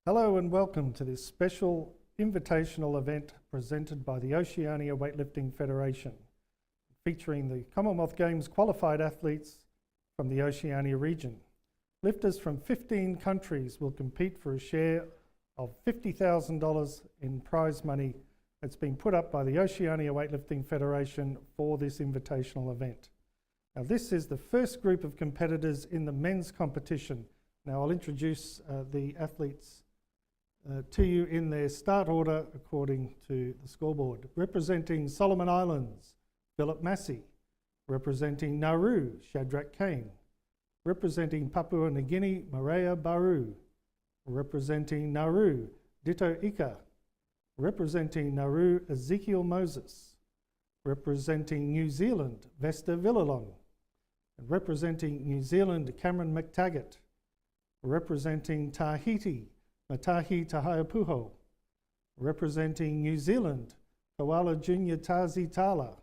Hello and welcome to this special invitational event presented by the Oceania Weightlifting Federation, featuring the Commonwealth Games qualified athletes from the Oceania region. Lifters from 15 countries will compete for a share of $50,000 in prize money that's been put up by the Oceania Weightlifting Federation for this invitational event. Now, this is the first group of competitors in the men's competition. Now, I'll introduce the athletes to you in their start order according to the scoreboard. Representing Solomon Islands, Philip Massey. Representing Nauru, Shadrach Kane. Representing Papua New Guinea, Maria Baru. Representing Nauru, Ditto Ika. Representing Nauru, Ezekiel Moses. Representing New Zealand, Vesta Villalong. And representing New Zealand, Cameron McTaggart. Representing Tahiti, Matahi Tahiapuho. Representing New Zealand, Koala Junior Tazi Tala.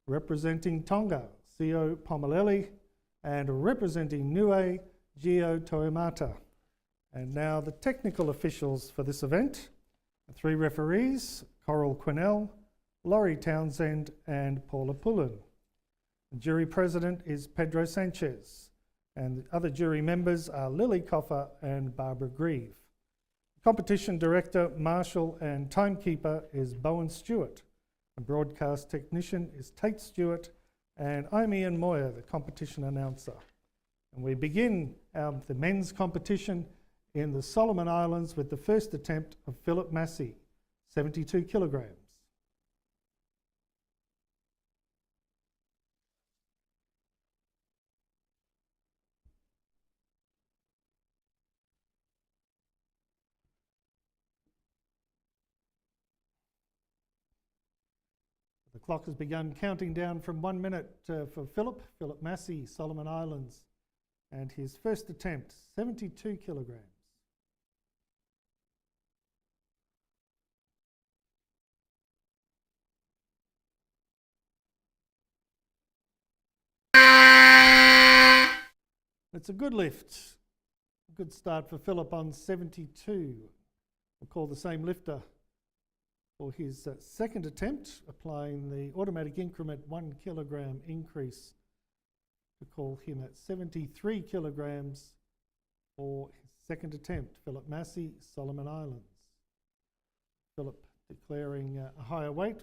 Representing Tonga, Sio Pomaleli. And representing Niue, Gio Toimata. And now the technical officials for this event. The three referees, Coral Quinnell, Laurie Townsend and Paula Pullen. The jury president is Pedro Sanchez, and the other jury members are Lily Coffer and Barbara Grieve. Competition director, marshal and timekeeper is Bowen Stewart. The broadcast technician is Tate Stewart, and I'm Ian Moyer, the competition announcer. And we begin the men's competition in the Solomon Islands with the first attempt of Philip Massey, 72 kilograms. The clock has begun counting down from 1 minute for Philip Massey, Solomon Islands, and his first attempt, 72 kilograms. It's a good lift. A good start for Philip on 72. We'll call the same lifter for his second attempt, applying the automatic increment 1 kilogram increase to call him at 73 kilograms for his second attempt. Philip Massey, Solomon Islands. Philip declaring a higher weight.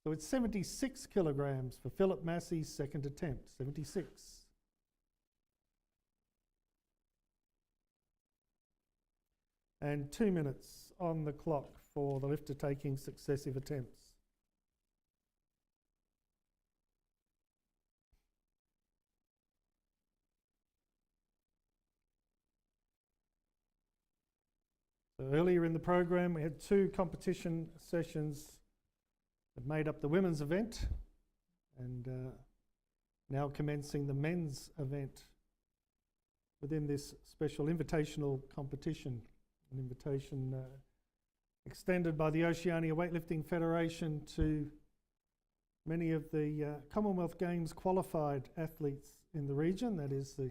So it's 76 kilograms for Philip Massey's second attempt, 76. And 2 minutes on the clock for the lifter taking successive attempts. So earlier in the program we had 2 competition sessions that made up the women's event, and now commencing the men's event within this special invitational competition. An invitation extended by the Oceania Weightlifting Federation to many of the Commonwealth Games qualified athletes in the region. That is the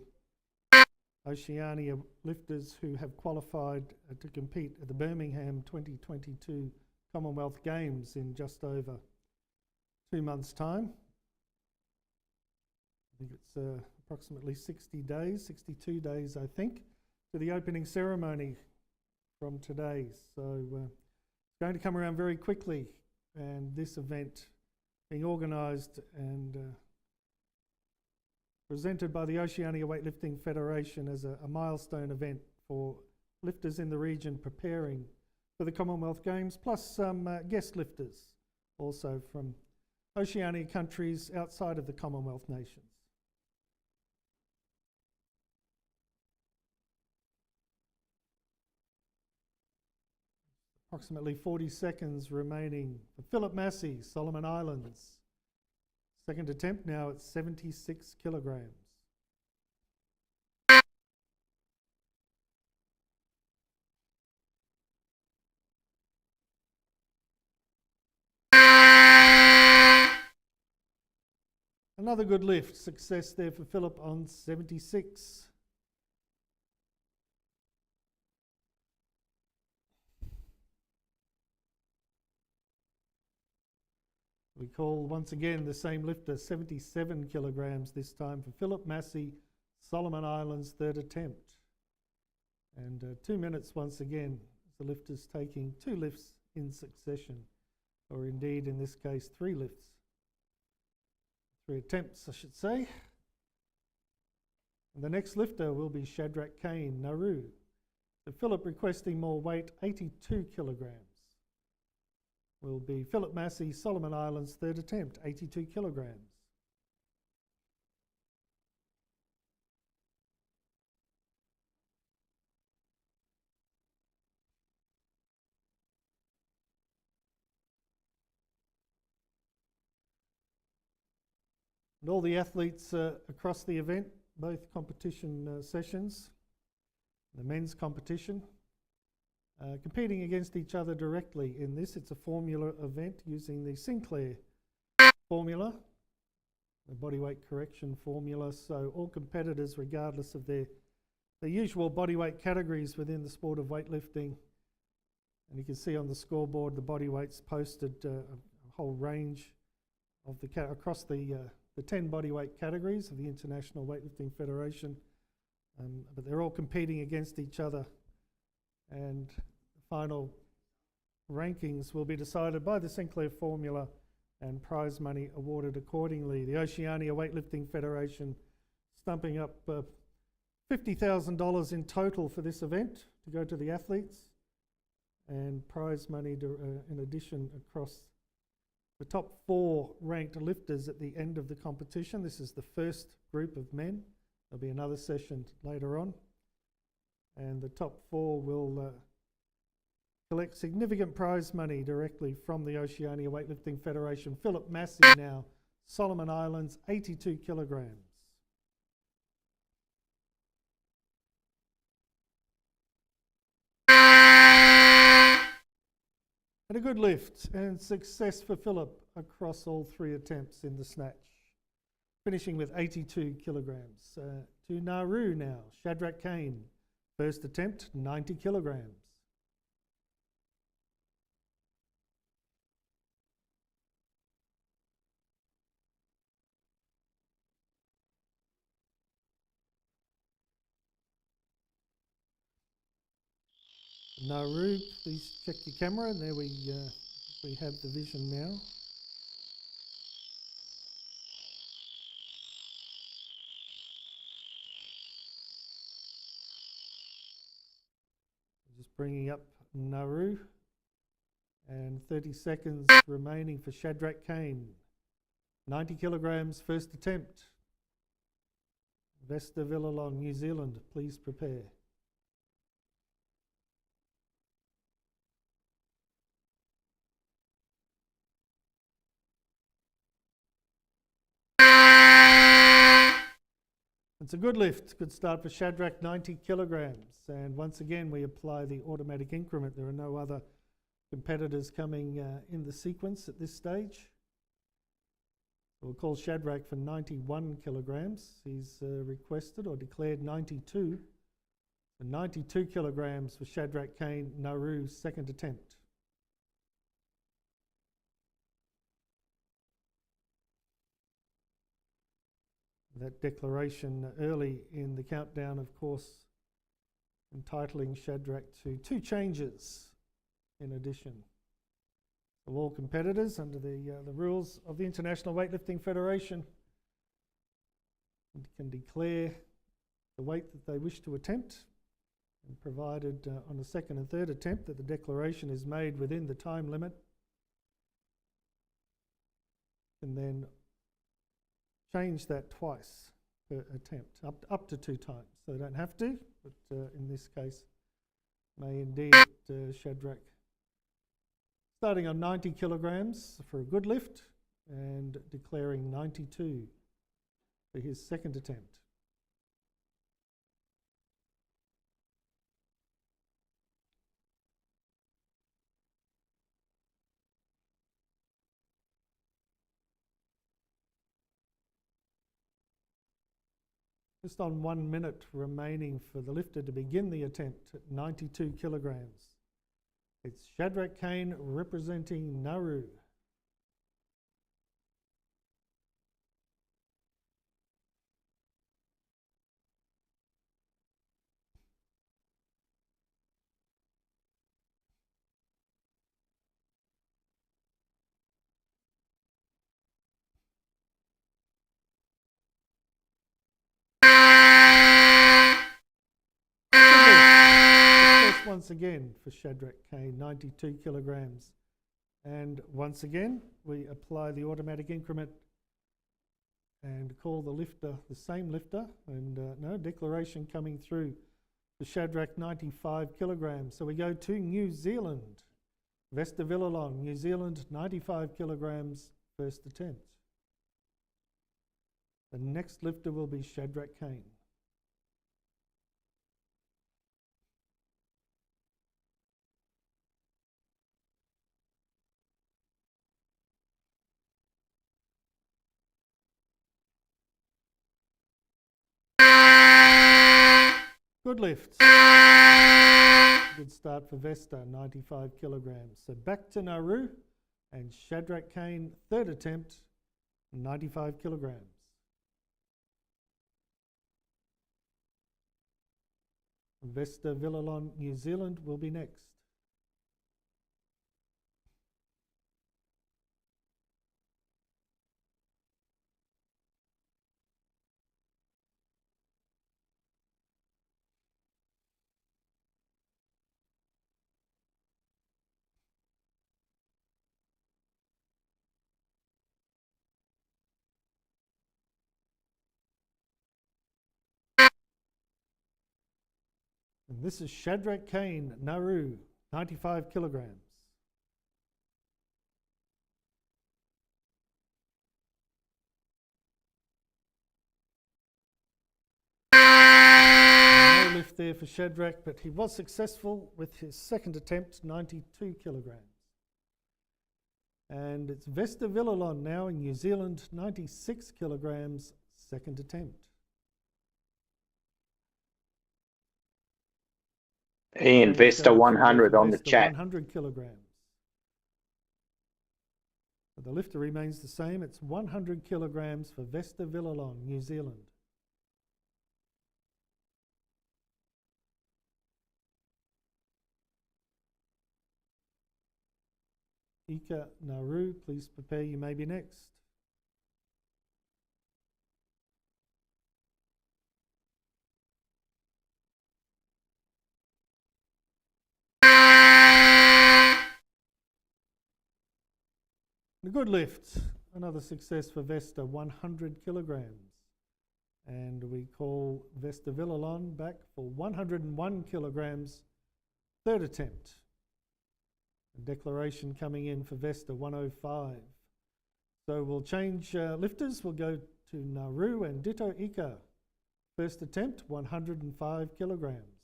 Oceania lifters who have qualified to compete at the Birmingham 2022 Commonwealth Games in just over 2 months' time. I think it's approximately 60 days, 62 days I think, to the opening ceremony from today. So it's going to come around very quickly, and this event being organised and presented by the Oceania Weightlifting Federation as a milestone event for lifters in the region preparing for the Commonwealth Games, plus some guest lifters also from Oceania countries outside of the Commonwealth nations. Approximately 40 seconds remaining for Philip Massey, Solomon Islands. Second attempt now at 76 kilograms. Another good lift, success there for Philip on 76. We call once again the same lifter, 77 kilograms this time for Philip Massey, Solomon Islands, third attempt. And 2 minutes once again, the lifter's taking 2 lifts in succession, or indeed in this case 3 lifts. 3 attempts, I should say. And the next lifter will be Shadrach Kane, Nauru. So Philip requesting more weight, 82 kilograms. Will be Philip Massey, Solomon Islands, third attempt, 82 kilograms. And all the athletes across the event, both competition sessions, the men's competition, competing against each other directly in this. It's a formula event using the Sinclair formula, the bodyweight correction formula. So all competitors, regardless of their usual bodyweight categories within the sport of weightlifting, and you can see on the scoreboard the bodyweights posted, a whole range of across the 10 bodyweight categories of the International Weightlifting Federation, but they're all competing against each other, and the final rankings will be decided by the Sinclair formula and prize money awarded accordingly. The Oceania Weightlifting Federation stumping up $50,000 in total for this event to go to the athletes, and prize money in addition across the top 4 ranked lifters at the end of the competition. This is the first group of men. There'll be another session later on. And the top 4 will collect significant prize money directly from the Oceania Weightlifting Federation. Philip Massey now, Solomon Islands, 82 kilograms. And a good lift and success for Philip across all 3 attempts in the snatch, finishing with 82 kilograms. To Nauru now, Shadrach Kane, first attempt, 90 kilograms. Nauru, please check your camera. There we have the vision now. Just bringing up Nauru, and 30 seconds remaining for Shadrach Kane. 90 kilograms, first attempt. Vesta Villalong, New Zealand, please prepare. It's a good lift, good start for Shadrach, 90 kilograms. And once again, we apply the automatic increment. There are no other competitors coming in the sequence at this stage. We'll call Shadrach for 91 kilograms. He's requested or declared 92. So 92 kilograms for Shadrach Kane, Nauru's second attempt. That declaration early in the countdown, of course, entitling Shadrach to 2 changes in addition. So all competitors under the rules of the International Weightlifting Federation can declare the weight that they wish to attempt, and provided on the second and third attempt that the declaration is made within the time limit, and then change that twice per attempt, up to 2 times. So they don't have to, but in this case, may indeed Shadrach, starting on 90 kilograms for a good lift and declaring 92 for his second attempt. Just on 1 minute remaining for the lifter to begin the attempt at 92 kilograms. It's Shadrach Kane representing Nauru. once again for Shadrach Kane, 92 kilograms. And once again, we apply the automatic increment and call the lifter the same lifter, and no declaration coming through for Shadrach, 95 kilograms. So we go to New Zealand. Vesta Villalon, New Zealand, 95 kilograms, first attempt. The next lifter will be Shadrach Kane. Good lift. Good start for Vesta, 95 kilograms. So back to Nauru and Shadrach Kane, third attempt, 95 kilograms. Vesta Villalon, New Zealand will be next. And this is Shadrach Kane, Nauru, 95 kilograms. No lift there for Shadrach, but he was successful with his second attempt, 92 kilograms. And it's Vesta Villalon now in New Zealand, 96 kilograms, second attempt. Ian, Vesta 100 on the Vesta chat. 100 kilograms. But the lifter remains the same. It's 100 kilograms for Vesta Villalon, New Zealand. Ika Nauru, please prepare, you may be next. A good lift, another success for Vesta, 100 kilograms. And we call Vesta Villalon back for 101 kilograms, third attempt. A declaration coming in for Vesta, 105. So we'll change lifters, we'll go to Nauru and ditto Ika. First attempt, 105 kilograms.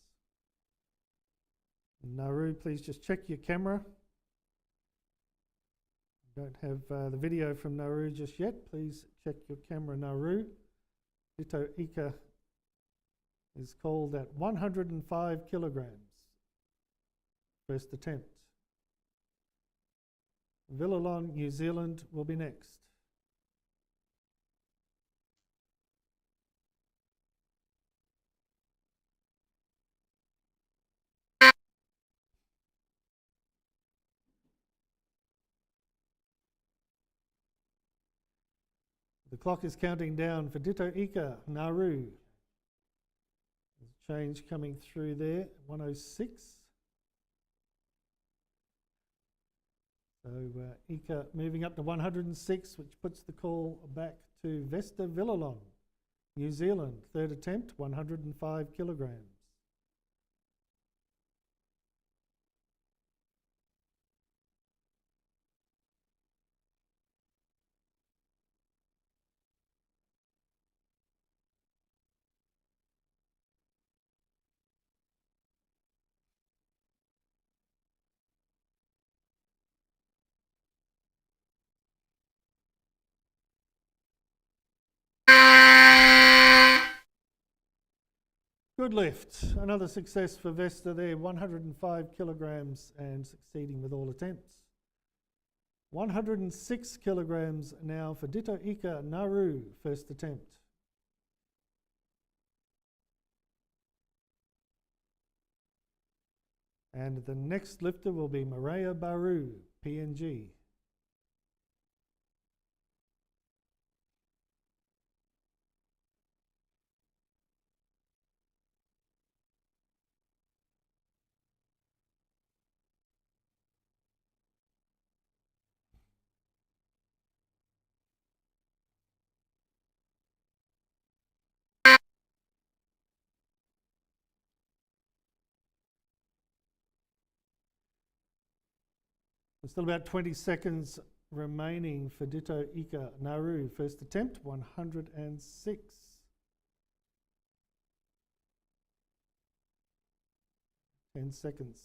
Nauru, please just check your camera. Don't have the video from Nauru just yet. Please check your camera, Nauru. Ditto Ika is called at 105 kilograms. First attempt. Villalon, New Zealand will be next. The clock is counting down for ditto Ika, Nauru. There's a change coming through there, 106. So Ika moving up to 106, which puts the call back to Vesta Villalon, New Zealand. Third attempt, 105 kilograms. Good lift. Another success for Vesta there, 105 kilograms and succeeding with all attempts. 106 kilograms now for ditto Ika, Nauru, first attempt. And the next lifter will be Maria Baru, PNG. There's still about 20 seconds remaining for Ditto Ika Nauru. First attempt, 106. Ten seconds.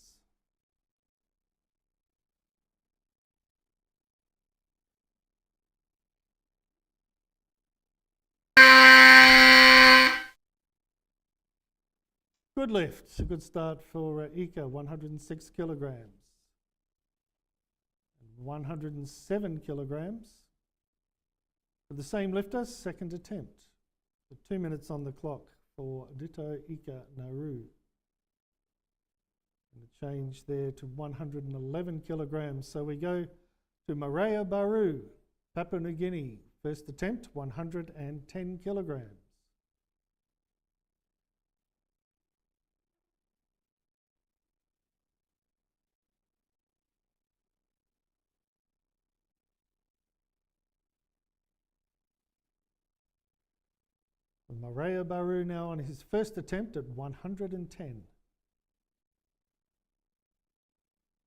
Good lift, a good start for Ika, 106 kilograms. 107 kilograms. For the same lifter, second attempt. So 2 minutes on the clock for Ditto Ika Nauru. And a change there to 111 kilograms. So we go to Maria Baru, Papua New Guinea. First attempt, 110 kilograms. Maria Baru now on his first attempt at 110.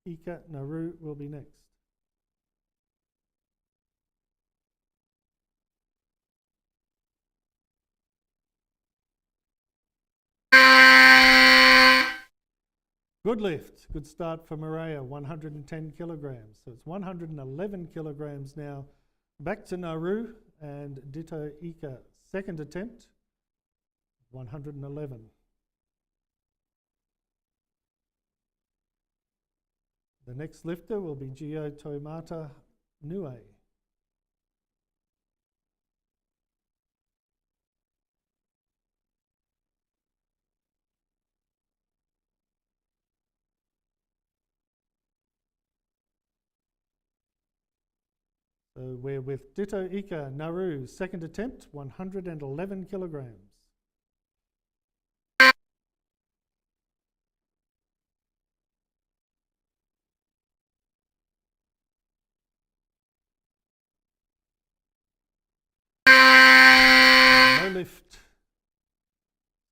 Ika Nauru will be next. Good lift, good start for Maria, 110 kilograms. So it's 111 kilograms now. Back to Nauru and Ditto Ika. Second attempt, 111. The next lifter will be Gio Toimata Nue. So we're with Ditto Ika Nauru, second attempt, 111 kilograms. No lift.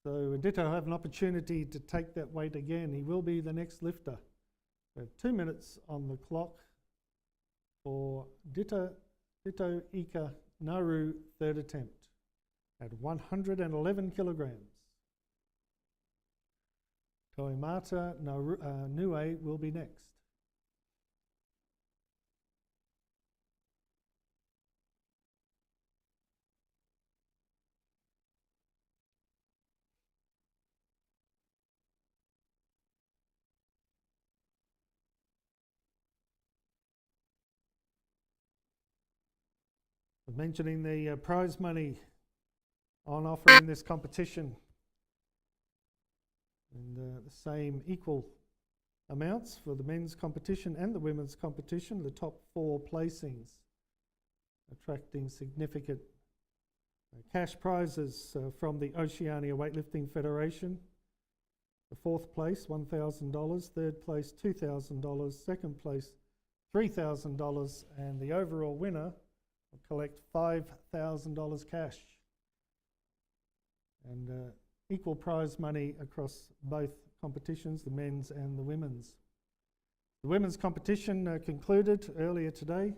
So Ditto will have an opportunity to take that weight again. He will be the next lifter. We have 2 minutes on the clock for Ditto Ika Nauru, third attempt at 111 kilograms. Toimata Nue will be next. Mentioning the prize money on offer in this competition, and the same equal amounts for the men's competition and the women's competition. The top 4 placings attracting significant cash prizes from the Oceania Weightlifting Federation. The 4th place, $1,000, 3rd place, $2,000, 2nd place, $3,000, and the overall winner will collect $5,000 cash. And equal prize money across both competitions, the men's and the women's. The women's competition concluded earlier today,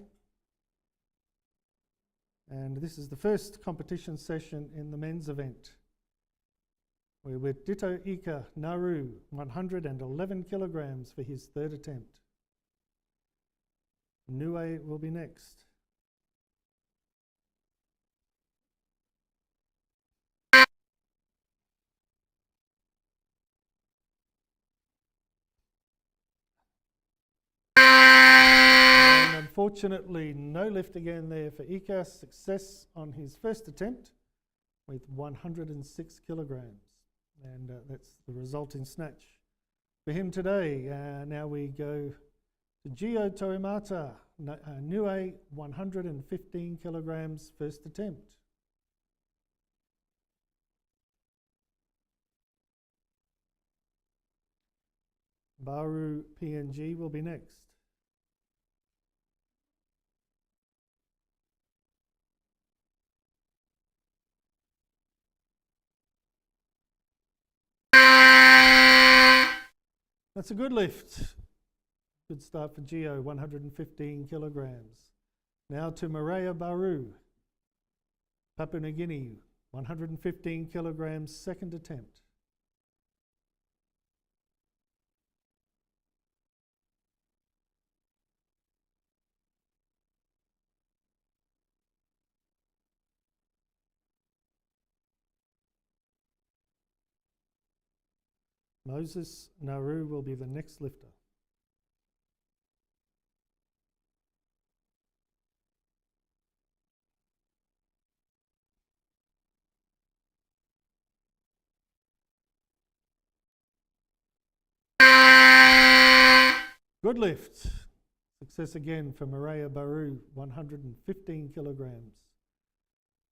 and this is the first competition session in the men's event. We're with Ditto Ika Nauru, 111 kilograms for his third attempt. Nue will be next. Unfortunately, no lift again there for Ika. Success on his first attempt with 106 kilograms. And that's the resulting snatch for him today. Now we go to Gio Toimata Nue, 115 kilograms, first attempt. Baru PNG will be next. That's a good lift. Good start for Gio, 115 kilograms. Now to Maria Baru, Papua New Guinea, 115 kilograms, second attempt. Moses Nauru will be the next lifter. Good lift. Success again for Maria Baru, 115 kilograms.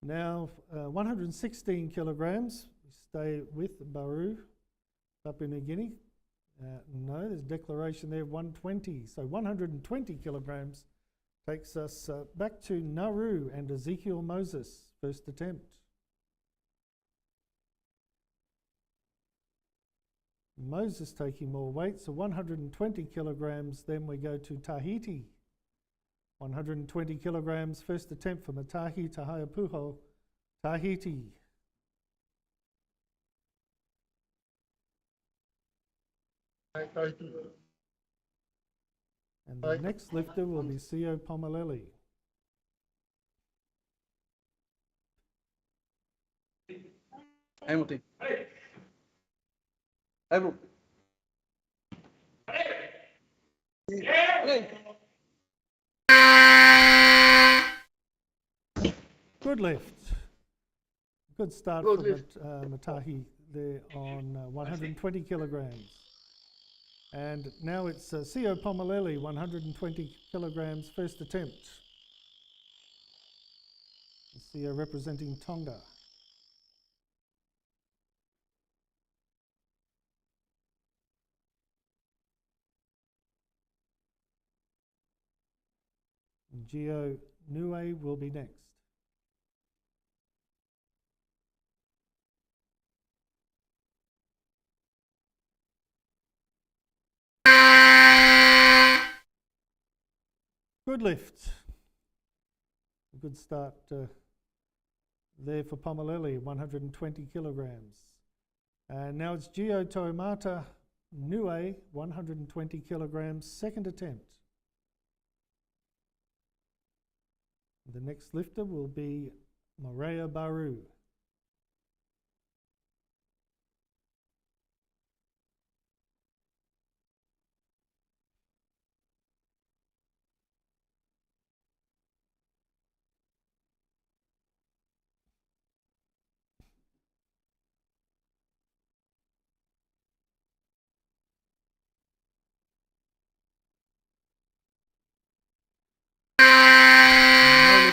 Now 116 kilograms. We stay with Baru, Papua New Guinea. No, there's a declaration there of 120. So 120 kilograms takes us back to Nauru and Ezekiel Moses, first attempt. Moses taking more weight, so 120 kilograms. Then we go to Tahiti. 120 kilograms, first attempt for Matahi Tahaiapuho, Tahiti. And the next lifter will be Sio Pomaleli. Hamilton. Hey. Good lift. Good start for Matahi there on 120 kilograms. And now it's Sio Pomaleli, 120 kilograms, first attempt. Sio representing Tonga. Gio Nue will be next. Good lift. A good start there for Pomaleli, 120 kilograms. And now it's Gio Toimata Nue, 120 kilograms, second attempt. The next lifter will be Maria Baru.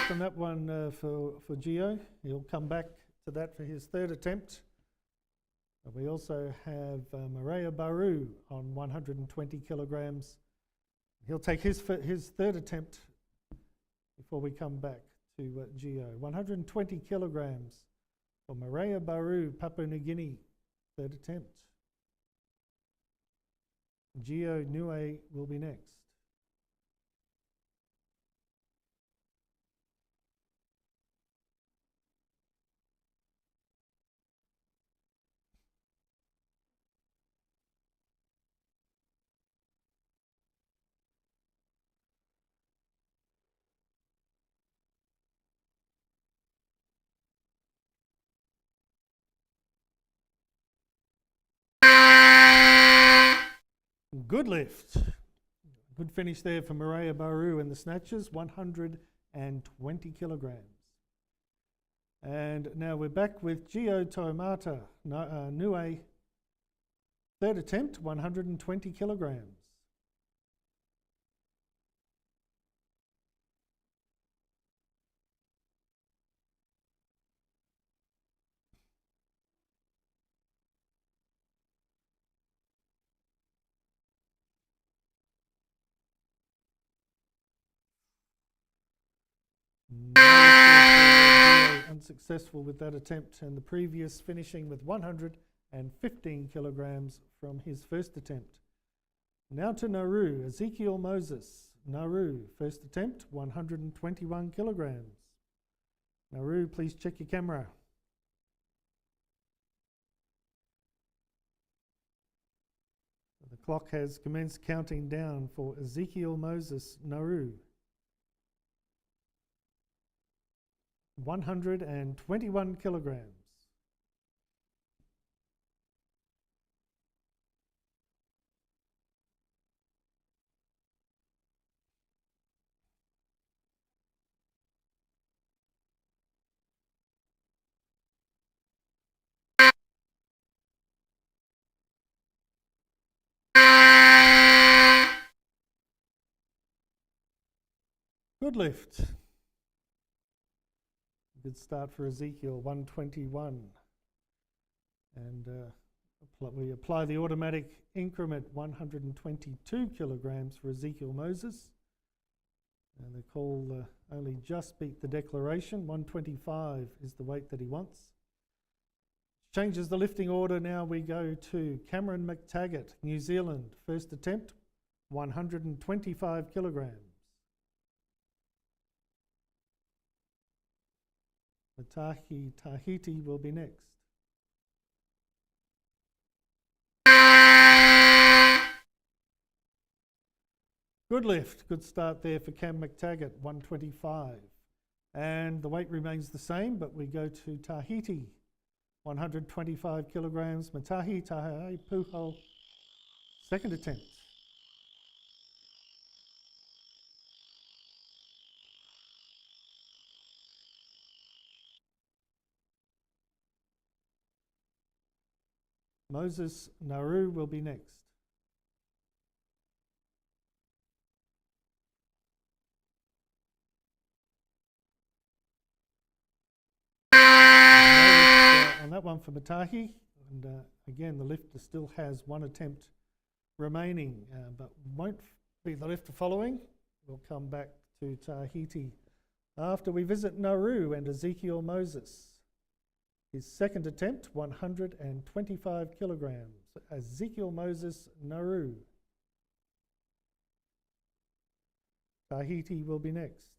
On that one for Gio. He'll come back to that for his third attempt. But we also have Maria Baru on 120 kilograms. He'll take his third attempt before we come back to Gio. 120 kilograms for Maria Baru, Papua New Guinea, third attempt. Gio Nue will be next. Good lift. Good finish there for Maria Baru and the snatches, 120 kilograms. And now we're back with Gio Toimata Nue, third attempt, 120 kilograms. Unsuccessful with that attempt, and the previous finishing with 115 kilograms from his first attempt. Now to Nauru, Ezekiel Moses. Nauru, first attempt, 121 kilograms. Nauru, please check your camera. The clock has commenced counting down for Ezekiel Moses, Nauru. 121 kilograms. Good lift. Good start for Ezekiel, 121. And we apply the automatic increment, 122 kilograms for Ezekiel Moses. And the call only just beat the declaration. 125 is the weight that he wants. Changes the lifting order. Now we go to Cameron McTaggart, New Zealand. First attempt, 125 kilograms. Matahi Tahiti will be next. Good lift, good start there for Cam McTaggart, 125. And the weight remains the same, but we go to Tahiti, 125 kilograms. Matahi Tahai Puho, second attempt. Moses Nauru will be next. On that one for Matahi, and again the lifter still has one attempt remaining, but won't be the lifter following. We'll come back to Tahiti after we visit Nauru and Ezekiel Moses. His second attempt, 125 kilograms. Ezekiel Moses, Nauru. Tahiti will be next.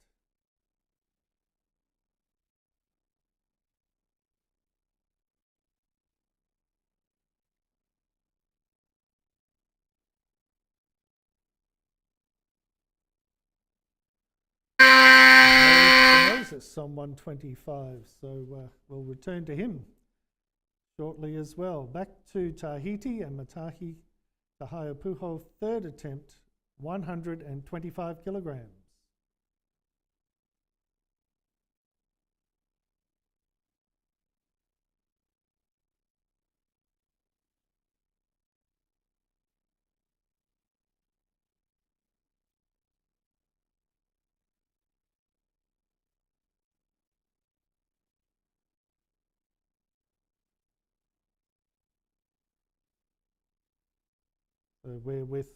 Moses on 125, so we'll return to him shortly as well. Back to Tahiti and Matahi Tahaiapuho, third attempt, 125 kilograms. So we're with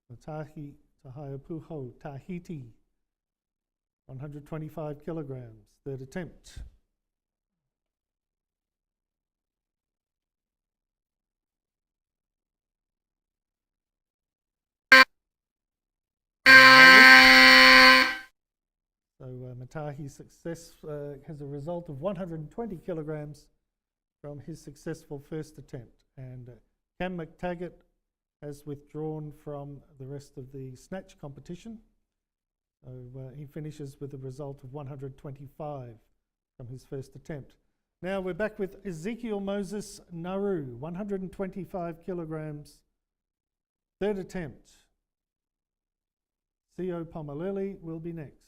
Matahi Tahaiapuho, Tahiti, 125 kilograms, third attempt. So Matahi's success has a result of 120 kilograms from his successful first attempt. And Cam McTaggart has withdrawn from the rest of the snatch competition. So he finishes with a result of 125 from his first attempt. Now we're back with Ezekiel Moses Nauru, 125 kilograms, third attempt. Sio Pomaleli will be next.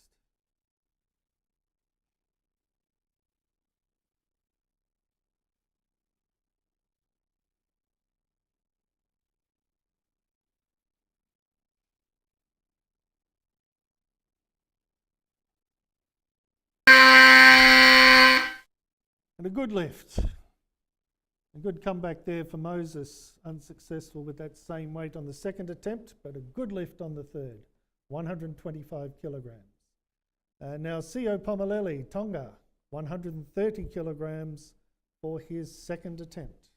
And a good lift. A good comeback there for Moses, unsuccessful with that same weight on the second attempt, but a good lift on the third, 125 kilograms. Now Sio Pomaleli, Tonga, 130 kilograms for his second attempt.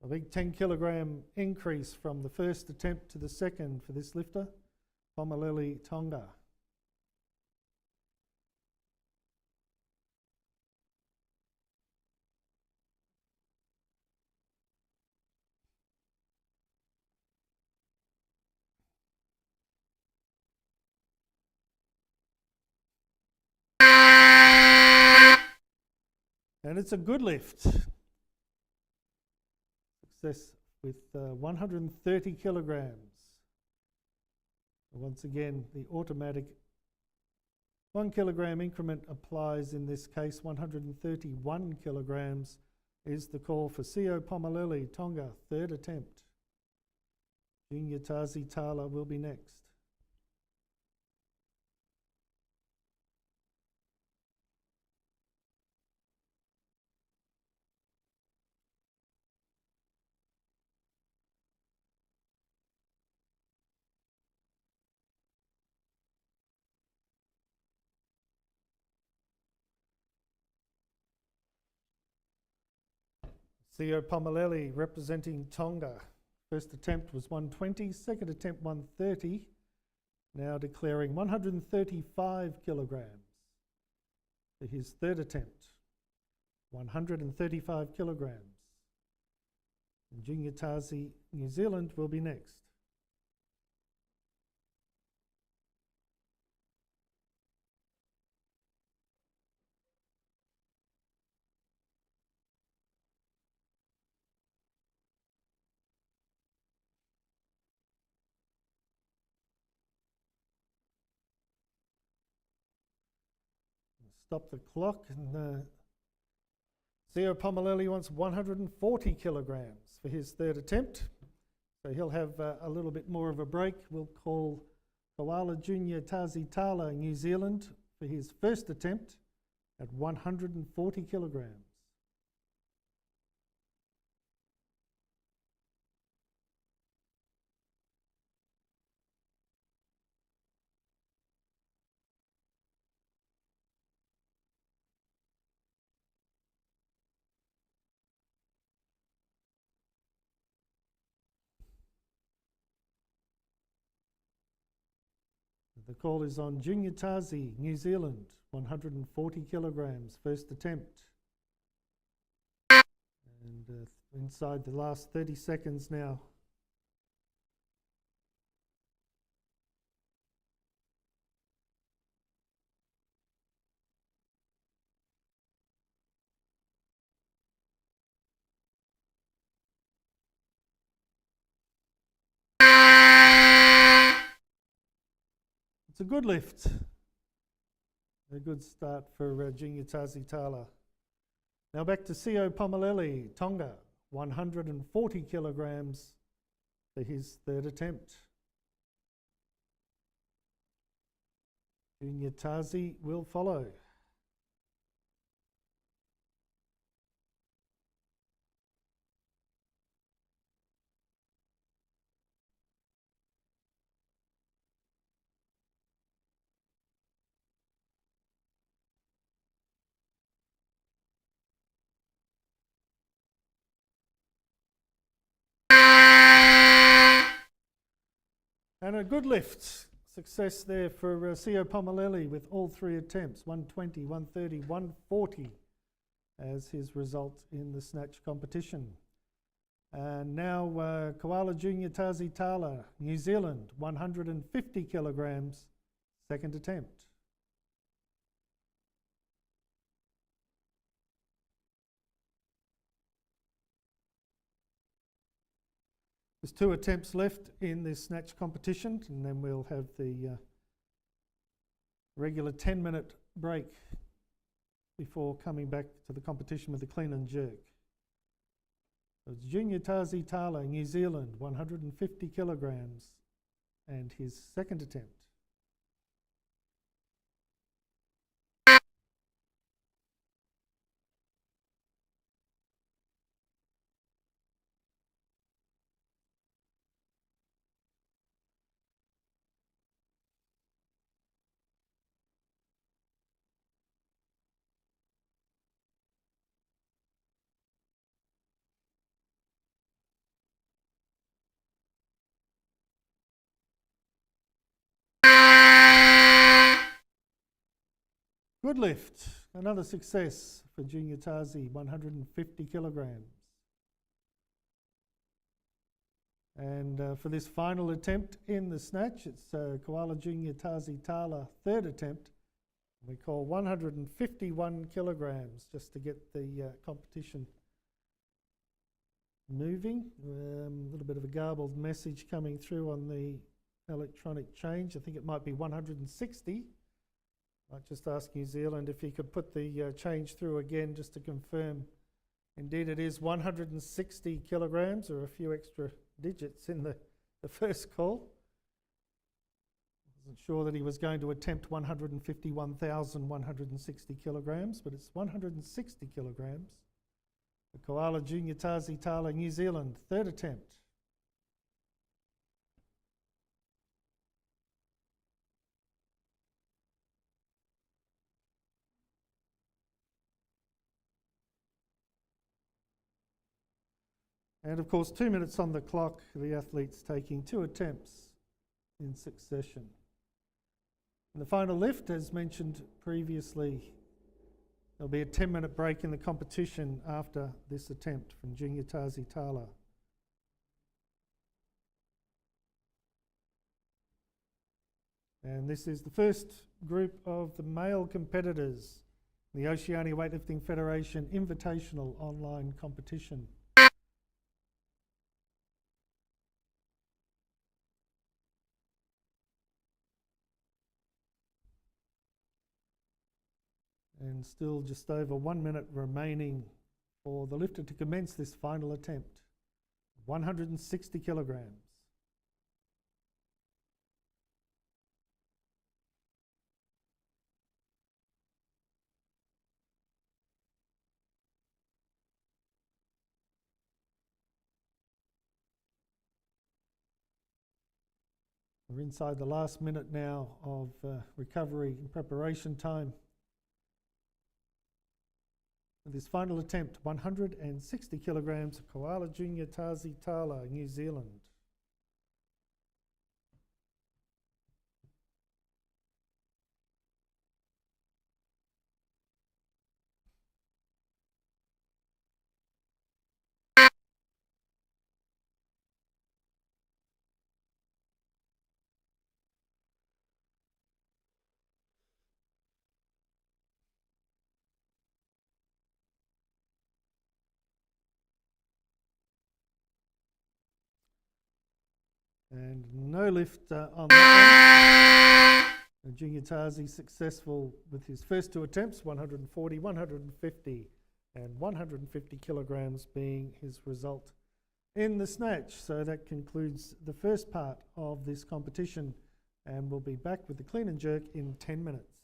A big 10 kilogram increase from the first attempt to the second for this lifter, Pomaleli Tonga. And it's a good lift. Success with 130 kilograms. Once again, the automatic 1 kilogram increment applies in this case. 131 kilograms is the call for Sio Pomaleli Tonga, third attempt. Junior Tazi Tala will be next. Sio Pomaleli representing Tonga. First attempt was 120, second attempt 130. Now declaring 135 kilograms for his third attempt. 135 kilograms. And Junior Tazi, New Zealand, will be next. Stop the clock, and Sio Pomaleli wants 140 kilograms for his third attempt. So he'll have a little bit more of a break. We'll call Koala Junior Tazi Tala, New Zealand, for his first attempt at 140 kilograms. The call is on Junior Tazi, New Zealand, 140 kilograms, first attempt. And inside the last 30 seconds now. It's a good lift. A good start for Junior Tazi Tala. Now back to Sio Pomaleli, Tonga, 140 kilograms for his third attempt. Junior Tazi will follow. And a good lift. Success there for Sio Pomaleli with all three attempts, 120, 130, 140 as his result in the snatch competition. And now Koala Junior Tazi Tala, New Zealand, 150 kilograms, second attempt. There's 2 attempts left in this snatch competition, and then we'll have the regular 10-minute break before coming back to the competition with the clean and jerk. So it's Junior Tazi Tala, New Zealand, 150 kilograms, and his second attempt. Good lift, another success for Junior Tazi, 150 kilograms. And for this final attempt in the snatch, it's Koala Junior Tazi Tala, third attempt. We call 151 kilograms just to get the competition moving. A little bit of a garbled message coming through on the electronic change. I think it might be 160. I'd just ask New Zealand if you could put the change through again just to confirm. Indeed, it is 160 kilograms, or a few extra digits in the first call. Wasn't sure that he was going to attempt 151,160 kilograms, but it's 160 kilograms. The Koala Junior Tazi Tala, New Zealand, third attempt. And of course, 2 minutes on the clock, the athlete's taking 2 attempts in succession. And the final lift, as mentioned previously, there'll be a 10-minute break in the competition after this attempt from Junior Tazi Tala. And this is the first group of the male competitors in the Oceania Weightlifting Federation Invitational online competition. And still just over 1 minute remaining for the lifter to commence this final attempt. 160 kilograms. We're inside the last minute now of recovery and preparation time. This final attempt, 160 kilograms of Koala Junior Tazi Tala, New Zealand. And no lift on that one. And Junior Tazi successful with his first 2 attempts, 140, 150, and 150 kilograms being his result in the snatch. So that concludes the first part of this competition, and we'll be back with the clean and jerk in 10 minutes.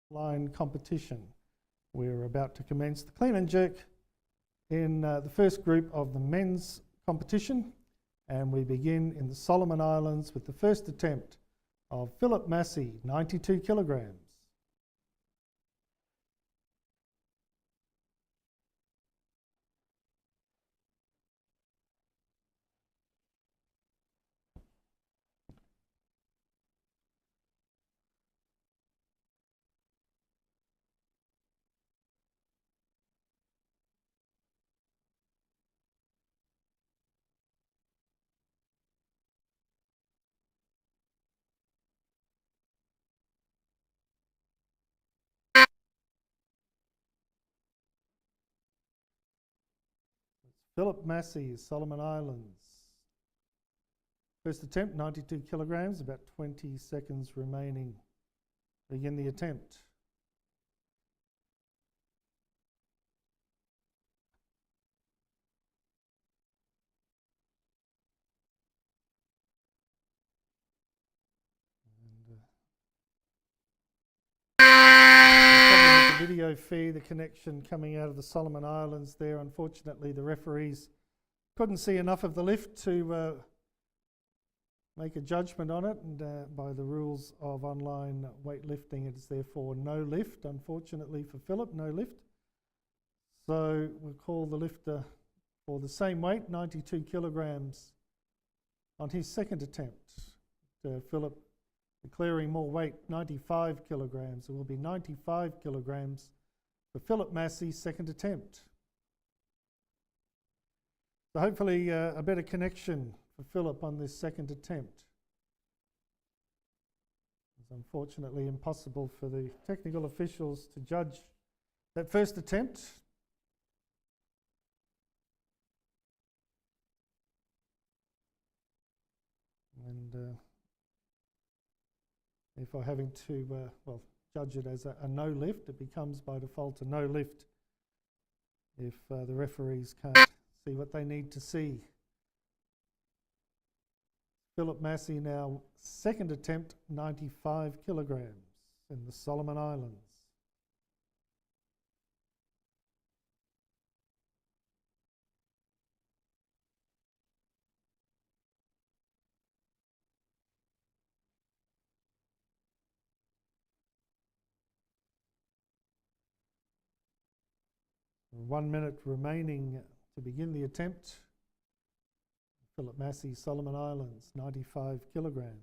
line competition. We're about to commence the clean and jerk in the first group of the men's competition, and we begin in the Solomon Islands with the first attempt of Philip Massey, 92 kilograms. Philip Massey, Solomon Islands. First attempt, 92 kilograms, about 20 seconds remaining. Begin the attempt. The video feed, the connection coming out of the Solomon Islands there. Unfortunately, the referees couldn't see enough of the lift to make a judgment on it, and by the rules of online weightlifting, it is therefore no lift. Unfortunately for Philip, no lift. So we'll call the lifter for the same weight, 92 kilograms, on his second attempt. Philip declaring more weight, 95 kilograms. It will be 95 kilograms for Philip Massey's second attempt. So hopefully a better connection for Philip on this second attempt. It's unfortunately impossible for the technical officials to judge that first attempt. And therefore having to, judge it as a no lift, it becomes by default a no lift if the referees can't see what they need to see. Philip Massey now, second attempt, 95 kilograms in the Solomon Islands. And 1 minute remaining to begin the attempt. Philip Massey, Solomon Islands, 95 kilograms.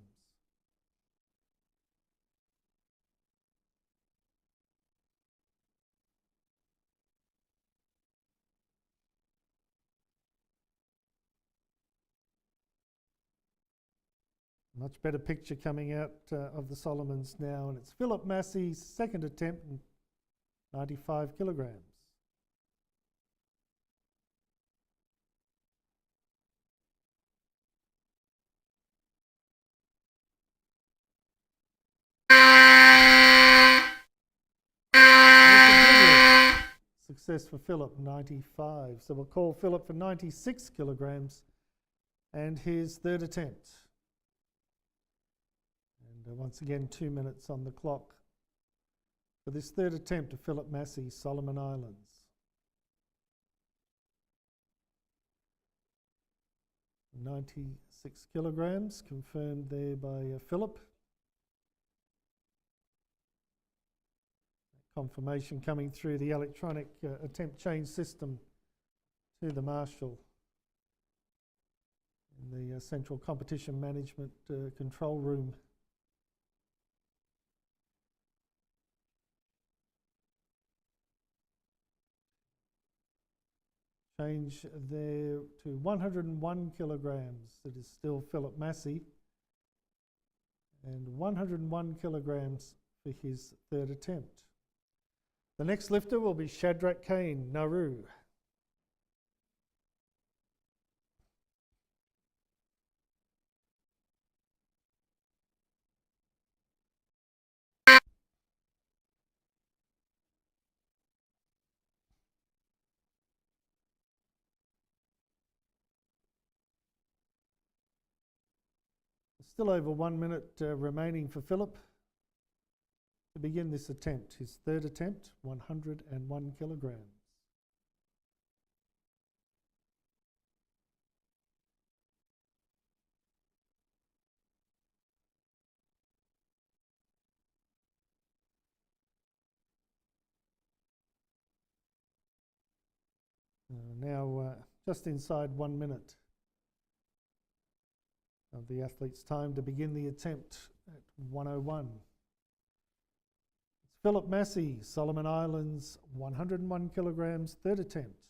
Much better picture coming out of the Solomons now, and it's Philip Massey's second attempt, 95 kilograms. Success for Philip, 95. So we'll call Philip for 96 kilograms and his third attempt. And once again, 2 minutes on the clock for this third attempt of Philip Massey, Solomon Islands. .96 kilograms confirmed there by Philip. Confirmation coming through the electronic attempt change system to the marshal in the Central Competition Management Control Room. Change there to 101 kilograms. It is still Philip Massey, and 101 kilograms for his third attempt. The next lifter will be Shadrach Kane, Nauru. Still over 1 minute remaining for Philip. to begin this attempt, his third attempt, 101 kilograms. Now just inside 1 minute of the athlete's time to begin the attempt at 101. It's Philip Massey, Solomon Islands, 101 kilograms, third attempt.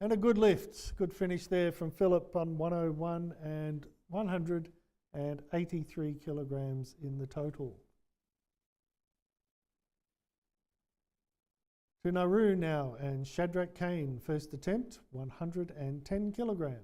And a good lift, good finish there from Philip on 101 and 183 kilograms in the total. To Nauru now, and Shadrach Kane, first attempt, 110 kilograms.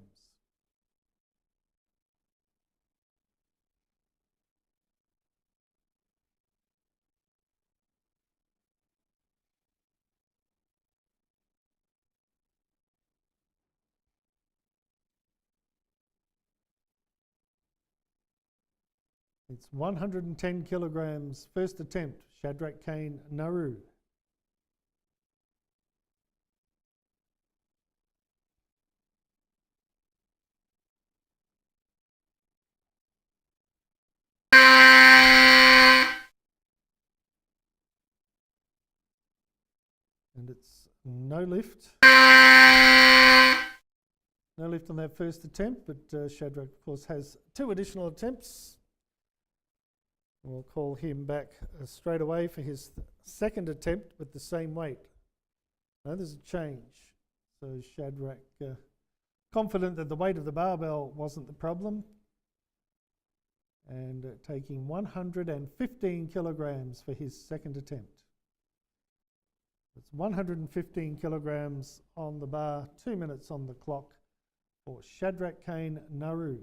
It's 110 kilograms, first attempt, Shadrach Kane, Nauru. And it's no lift. No lift on that first attempt, but Shadrach, of course, has 2 additional attempts. We'll call him back straight away for his second attempt with the same weight. Now there's a change. So Shadrach, confident that the weight of the barbell wasn't the problem, and taking 115 kilograms for his second attempt. It's 115 kilograms on the bar, 2 minutes on the clock for Shadrach Kane, Nauru.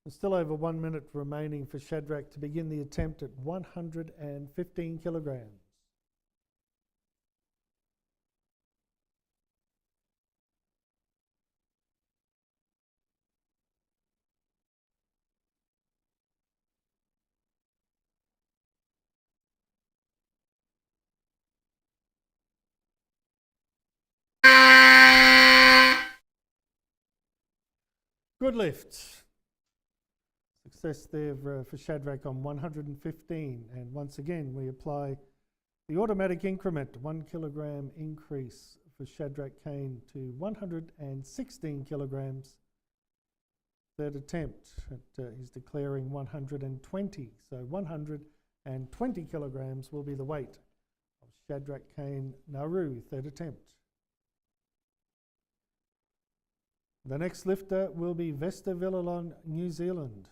There's still over 1 minute remaining for Shadrach to begin the attempt at 115 kilograms. Good lift. Success there for Shadrach on 115. And once again, we apply the automatic increment, 1 kilogram increase for Shadrach Kane to 116 kilograms. Third attempt, he's declaring 120. So 120 kilograms will be the weight of Shadrach Kane, Nauru, third attempt. The next lifter will be Vesta Villalon, New Zealand.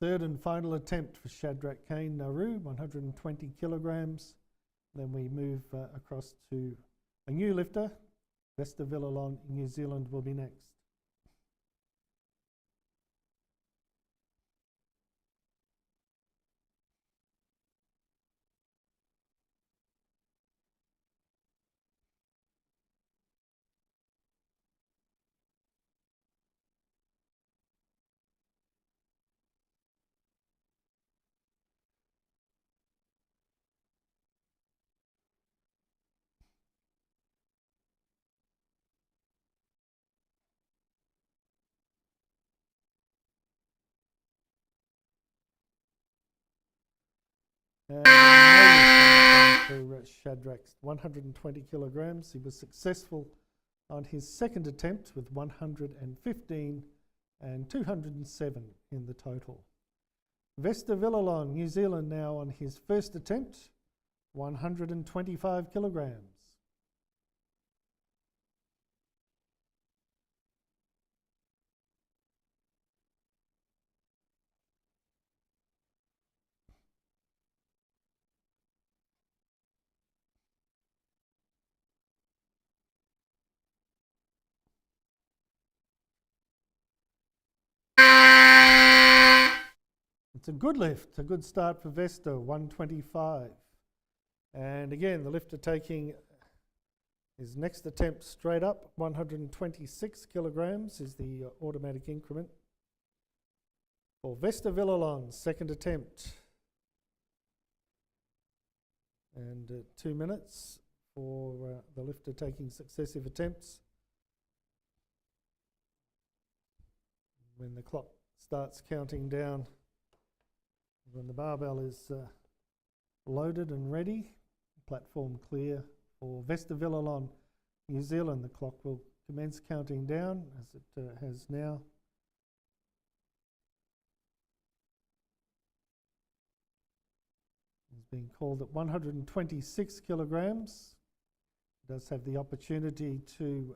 third and final attempt for Shadrach Kane Nauru, 120 kilograms. Then we move across to a new lifter. Vesta Villalon, New Zealand will be next. And for Shadrach's 120 kilograms. He was successful on his second attempt with 115 and 207 in the total. Vesta Villalon, New Zealand, now on his first attempt, 125 kilograms. It's a good lift, a good start for Vesta, 125. And again, the lifter taking his next attempt straight up, 126 kilograms is the automatic increment. For Vesta Villalon, second attempt. And 2 minutes for the lifter taking successive attempts. When the clock starts counting down, when the barbell is loaded and ready, platform clear for Vesta Villalon, New Zealand, the clock will commence counting down as it has now. It's being called at 126 kilograms. It does have the opportunity to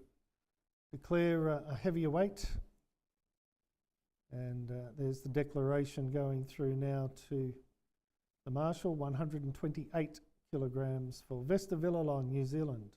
declare a heavier weight. And there's the declaration going through now to the marshal, 128 kilograms for Vesta Villalon, New Zealand.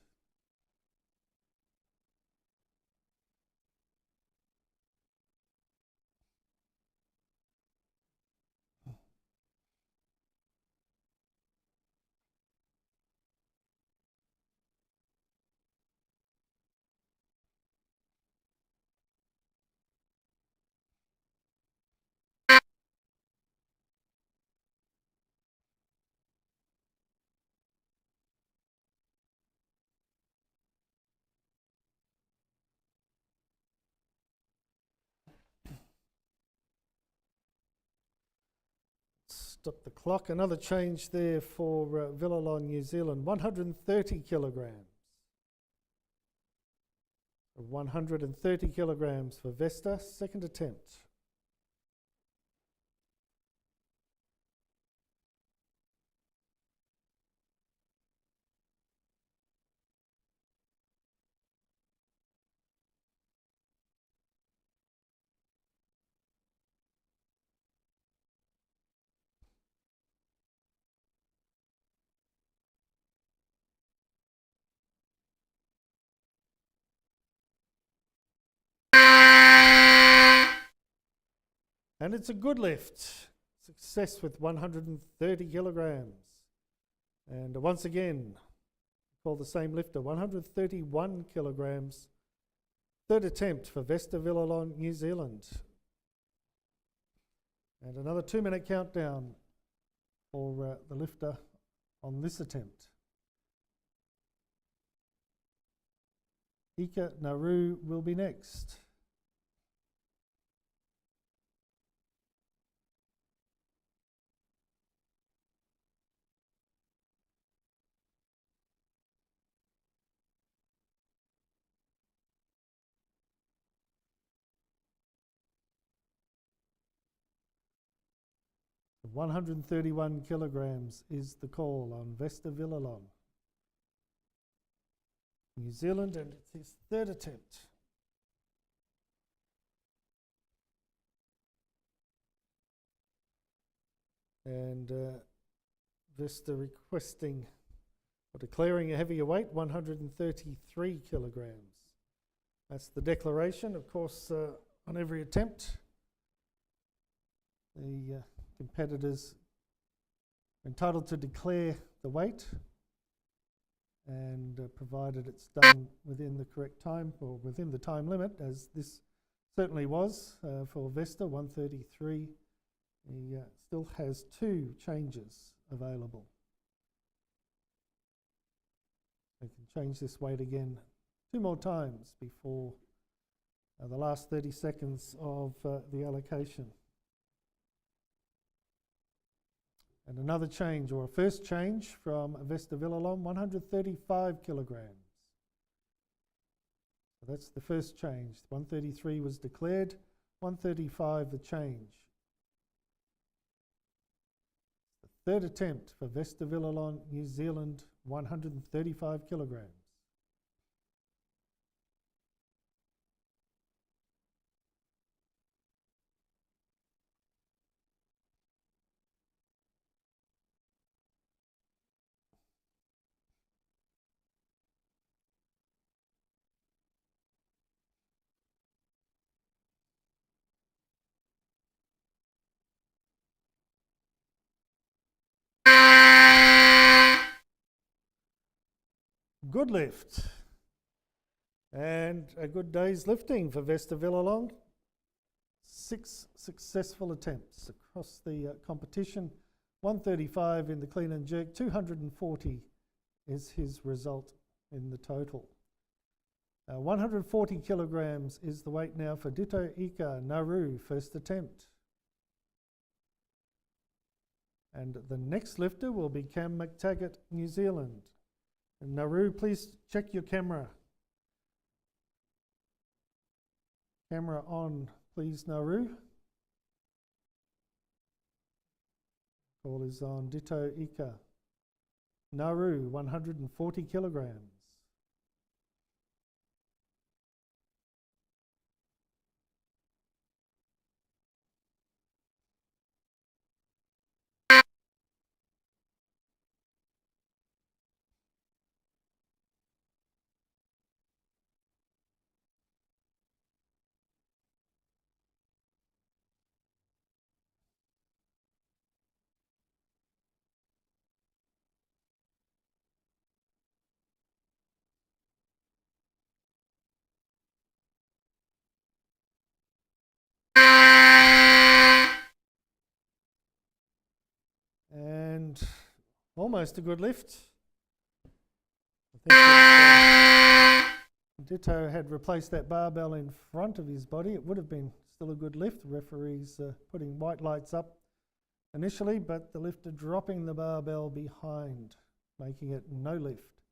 Stop the clock. Another change there for Villalon, New Zealand, 130 kilograms. 130 kilograms for Vesta, second attempt. And it's a good lift. Success with 130 kilograms. And once again, call the same lifter, 131 kilograms. Third attempt for Vesta Villalon, New Zealand. And another 2-minute countdown for the lifter on this attempt. Ika Nauru will be next. So 131 kilograms is the call on Vesta Villalon, New Zealand, and it's his third attempt. and Vesta requesting or declaring a heavier weight, 133 kilograms. That's the declaration. Of course, on every attempt, the competitors are entitled to declare the weight, and provided it's done within the correct time or within the time limit, as this certainly was for Vesta, 133. He still has 2 changes available. We can change this weight again 2 more times before the last 30 seconds of the allocation. And another change, or a first change from Vesta Villalon, 135 kilograms. So that's the first change. 133 was declared, 135 the change. The third attempt for Vesta Villalon, New Zealand, 135 kilograms. Good lift. And a good day's lifting for Vesta Villalon. 6 successful attempts across the competition. 135 in the clean and jerk, 240 is his result in the total. 140 kilograms is the weight now for Ditto Ika Nauru, first attempt. And the next lifter will be Cam McTaggart, New Zealand. And Nauru, please check your camera. Camera on, please, Nauru. Call is on Ditto Ika. Nauru, 140 kilograms. And almost a good lift. I think Ditto had replaced that barbell in front of his body. It would have been still a good lift. The referee's putting white lights up initially, but the lifter dropping the barbell behind, making it no lift.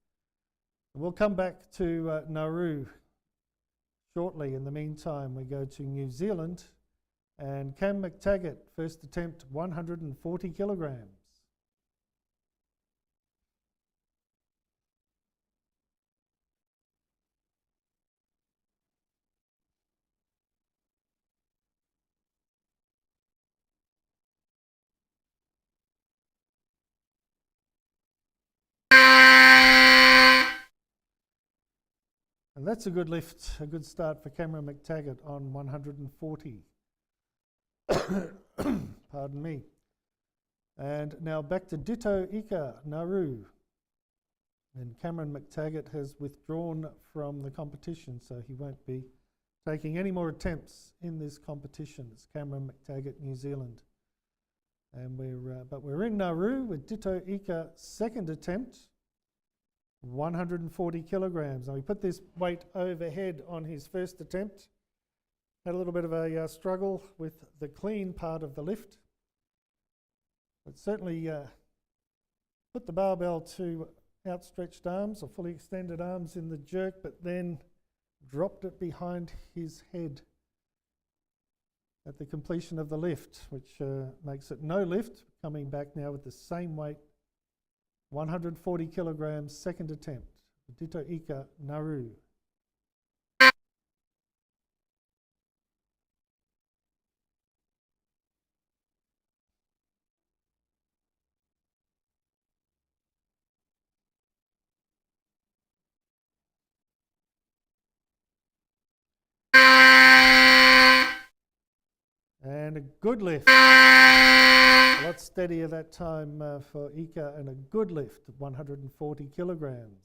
We'll come back to Nauru shortly. In the meantime, we go to New Zealand. And Cam McTaggart, first attempt, 140 kilograms. And that's a good lift, a good start for Cameron McTaggart on 140. Pardon me. And now back to Ditto Ika Nauru. And Cameron McTaggart has withdrawn from the competition, so he won't be taking any more attempts in this competition. It's Cameron McTaggart, New Zealand. And we're in Nauru with Ditto Ika, second attempt, 140 kilograms. Now we put this weight overhead on his first attempt. Had a little bit of a struggle with the clean part of the lift, but certainly put the barbell to outstretched arms or fully extended arms in the jerk, but then dropped it behind his head at the completion of the lift, which makes it no lift. Coming back now with the same weight, 140 kilograms, second attempt, Ditto Ika Nauru. And a good lift. A lot steadier that time for Ika, and a good lift of 140 kilograms.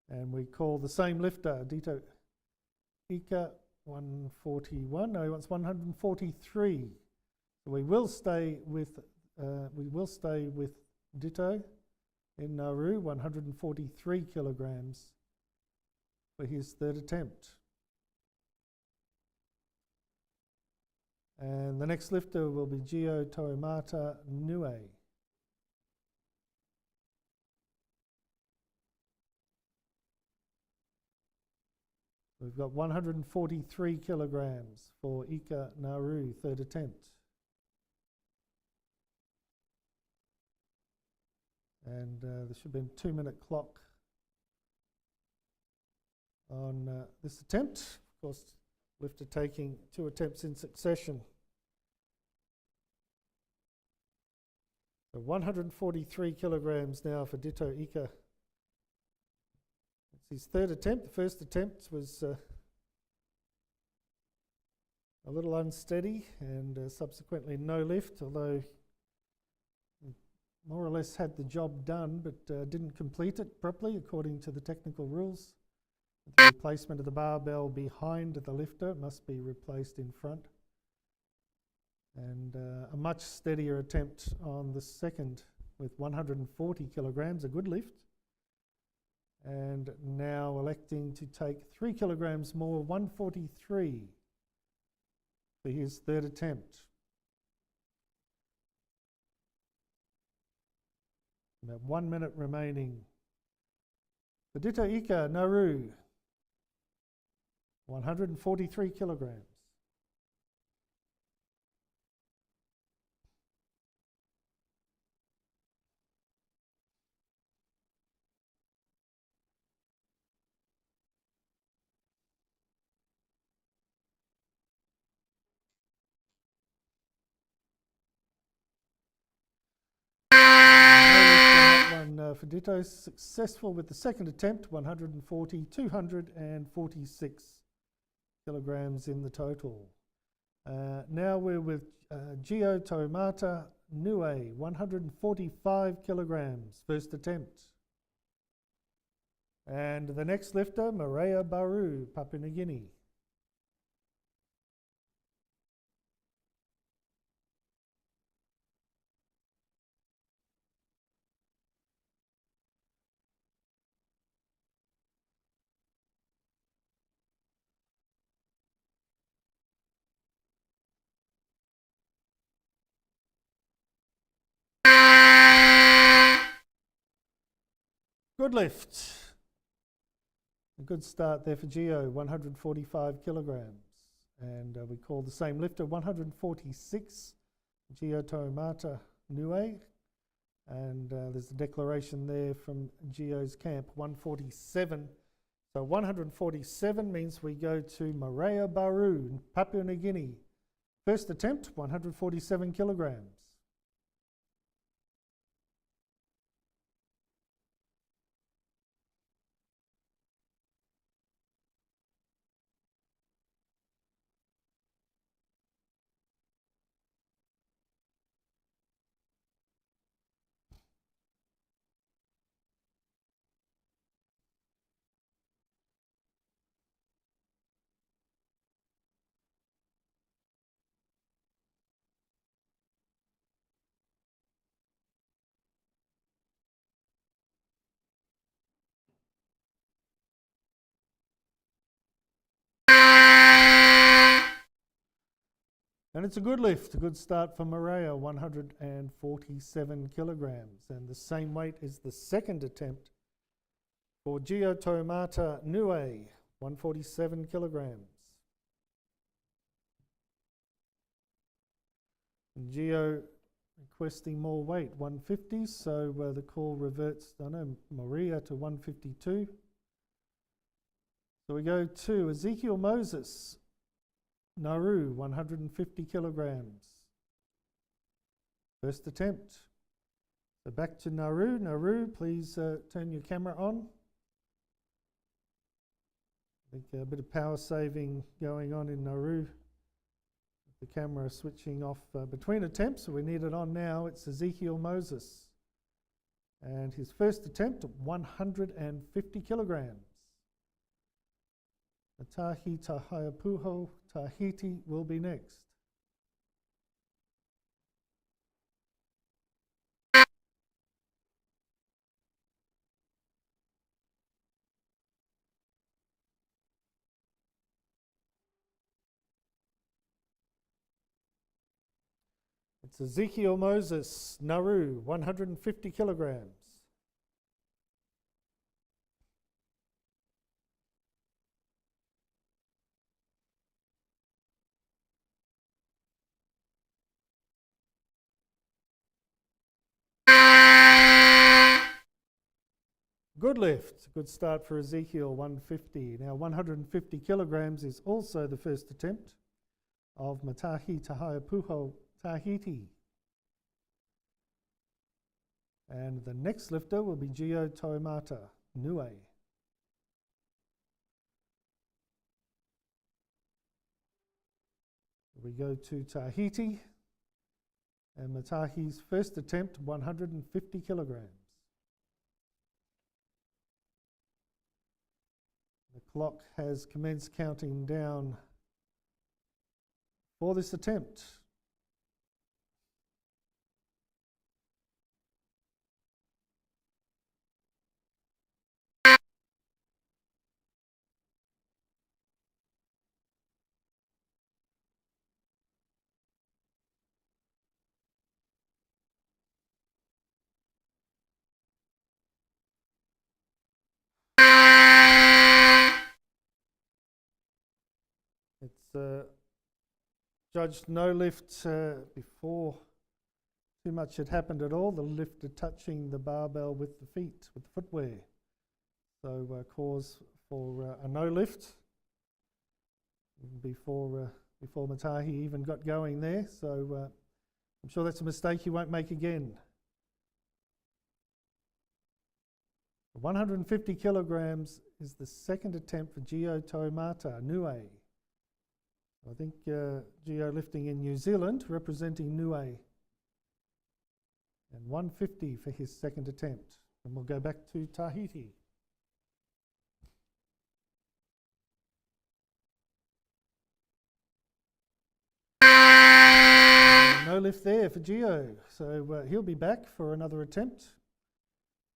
And we call the same lifter, Dito Ika, 141. No, he wants 143. So we will stay with Ditto in Nauru, 143 kilograms for his third attempt. And the next lifter will be Gio Toimata Nue. We've got 143 kilograms for Ika Nauru, third attempt. And there should be a 2-minute clock on this attempt. Of course, lifter taking 2 attempts in succession. So 143 kilograms now for Ditto Ika. It's his third attempt. The first attempt was a little unsteady and subsequently no lift, although he more or less had the job done but didn't complete it properly according to the technical rules. The replacement of the barbell behind the lifter must be replaced in front. And a much steadier attempt on the second with 140 kilograms, a good lift. And now electing to take 3 kilograms more, 143 for his third attempt. About 1 minute remaining. For Ditto Ika Nauru, 143 kilograms. For Ditto, successful with the second attempt, 140, 246 kilograms in the total. Now we're with Gio Toimata Nue, 145 kilograms, first attempt. And the next lifter, Maria Baru, Papua New Guinea. Good lift. A good start there for Gio, 145 kilograms. And we call the same lifter 146, Gio Toimata Nue. And there's a declaration there from Gio's camp, 147. So 147 means we go to Maria Baru, Papua New Guinea. First attempt, 147 kilograms. And it's a good lift, a good start for Maria, 147 kilograms. And the same weight as the second attempt for Gio Toimata Nue, 147 kilograms. And Gio requesting more weight, 150, so the call reverts, Maria to 152. So we go to Ezekiel Moses, Nauru, 150 kilograms. First attempt. So back to Nauru. Nauru, please turn your camera on. think a bit of power saving going on in Nauru. The camera switching off between attempts, so we need it on now. It's Ezekiel Moses. And his first attempt at 150 kilograms. Matahi Tahayapuho Tahiti will be next. It's Ezekiel Moses, Nauru, 150 kilograms. Good lift, good start for Ezekiel, 150. Now 150 kilograms is also the first attempt of Matahi Tahayapuho Tahiti. And the next lifter will be Gio Toimata, Niue. We go to Tahiti, and Matahi's first attempt, 150 kilograms. The clock has commenced counting down for this attempt. It's judged no lift before too much had happened at all. The lifter touching the barbell with the feet, with the footwear. So cause for a no lift before Matahi even got going there. So I'm sure that's a mistake he won't make again. 150 kilograms is the second attempt for Gio Toimata, Niue. I think Gio lifting in New Zealand, representing Niue. And 150 for his second attempt. And we'll go back to Tahiti. No lift there for Gio. So he'll be back for another attempt.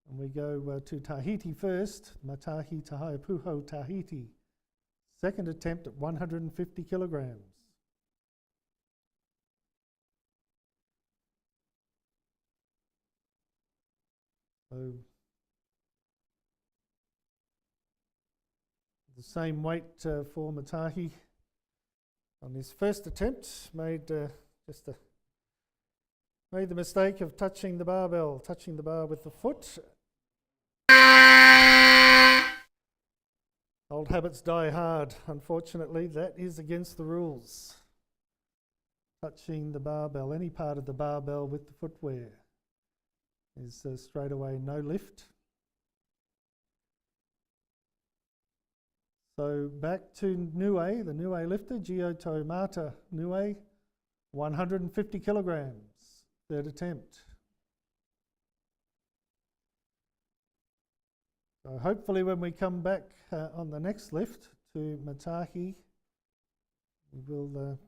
And we go to Tahiti first, Matahi Tahayapuho Tahiti. Second attempt at 150 kilograms. So the same weight for Matahi on his first attempt. Made the mistake of touching the barbell, touching the bar with the foot. Old habits die hard. Unfortunately, that is against the rules. Touching the barbell, any part of the barbell with the footwear, is straight away no lift. So back to Niue, the Niue lifter, Gio Toimata Niue, 150 kilograms, third attempt. So hopefully when we come back on the next lift to Matahi, we will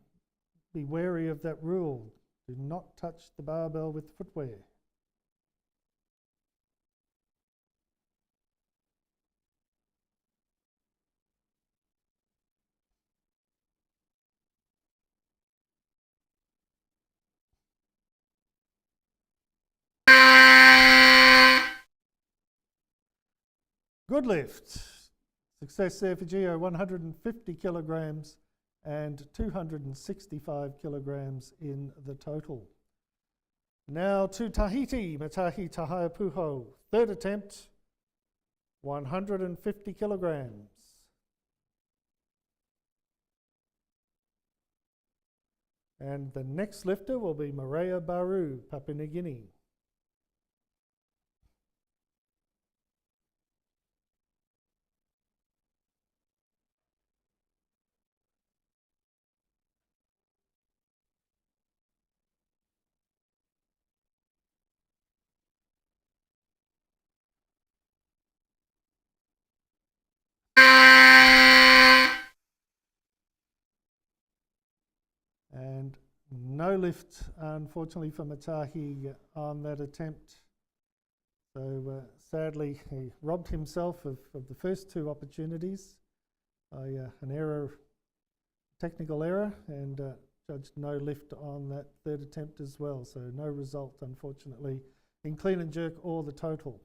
be wary of that rule. Do not touch the barbell with footwear. Good lift. Success there for Gio, 150 kilograms and 265 kilograms in the total. Now to Tahiti, Matahi Tahayapuho. Third attempt, 150 kilograms. And the next lifter will be Maria Baru, Papua New Guinea. No lift, unfortunately, for Matahi on that attempt. So sadly, he robbed himself of the first two opportunities by an error, technical error, and judged no lift on that third attempt as well. So no result, unfortunately, in clean and jerk or the total.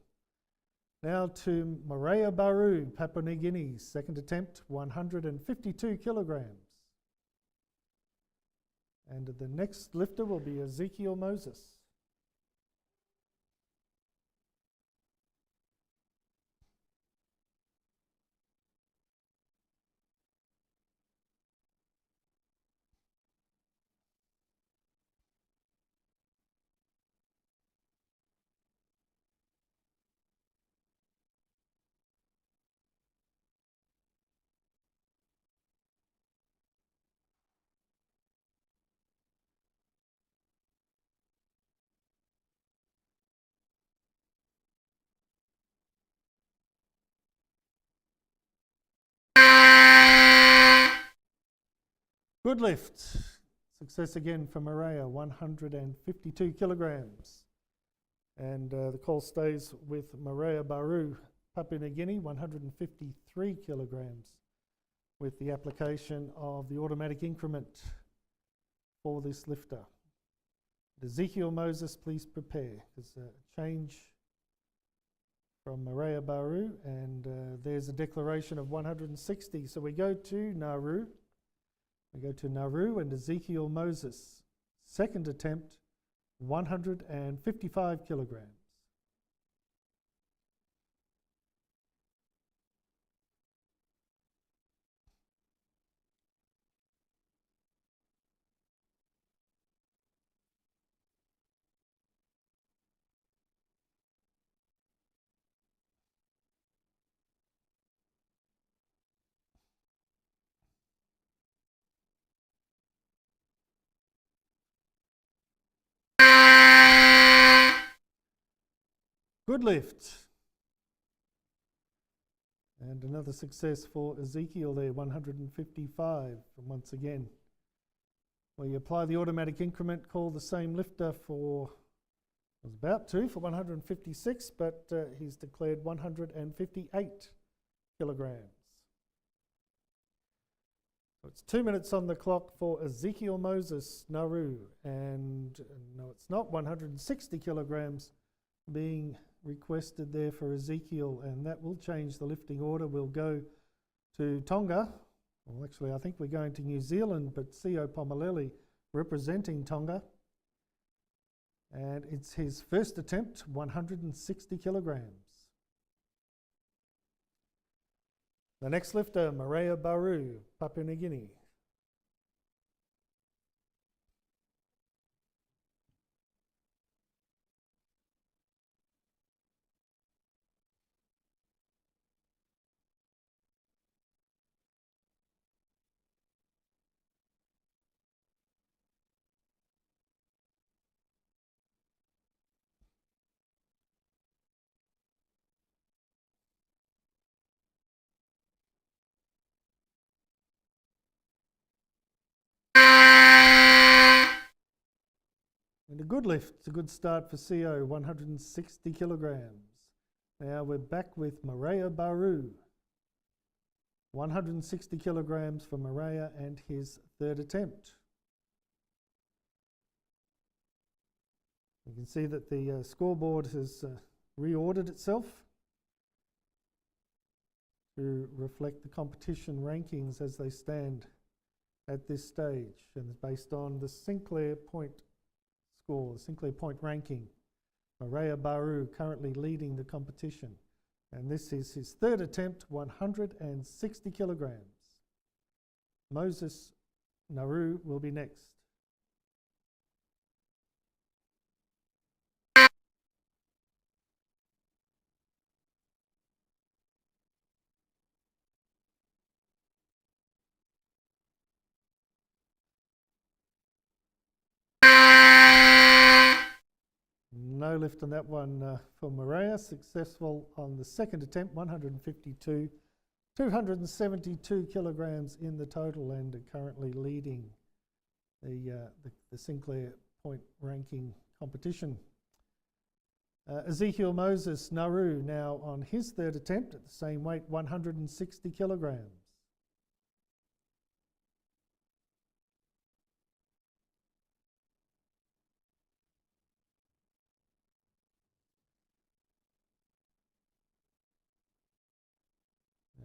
Now to Maria Baru, Papua New Guinea, second attempt, 152 kilograms. And the next lifter will be Ezekiel Moses. Good lift. Success again for Maria, 152 kilograms. And the call stays with Maria Baru, Papua New Guinea, 153 kilograms, with the application of the automatic increment for this lifter. Ezekiel Moses, please prepare. There's a change from Maria Baru, and there's a declaration of 160. So we go to Nauru. We go to Nauru and Ezekiel Moses. Second attempt, 155 kilograms. Good lift. And another success for Ezekiel there, 155. And once again, we apply the automatic increment, call the same lifter for, was about to, for 156, but he's declared 158 kilograms. So it's 2 minutes on the clock for Ezekiel Moses, Nauru, and no, it's not, 160 kilograms being requested there for Ezekiel, and that will change the lifting order. We'll go to Tonga. Well, actually, I think we're going to New Zealand, but Sio Pomaleli representing Tonga. And it's his first attempt, 160 kilograms. The next lifter, Maria Baru, Papua New Guinea. And a good lift, it's a good start for CO, 160 kilograms. Now we're back with Maria Baru. 160 kilograms for Maria and his third attempt. You can see that the scoreboard has reordered itself to reflect the competition rankings as they stand at this stage, and it's based on the Sinclair point score, the Sinclair point ranking. Maria Baru currently leading the competition, and this is his third attempt, 160 kilograms. Moses Nauru will be next. No lift on that one for Maria. Successful on the second attempt, 152, 272 kilograms in the total, and currently leading the Sinclair point ranking competition. Ezekiel Moses Nauru now on his third attempt at the same weight, 160 kilograms.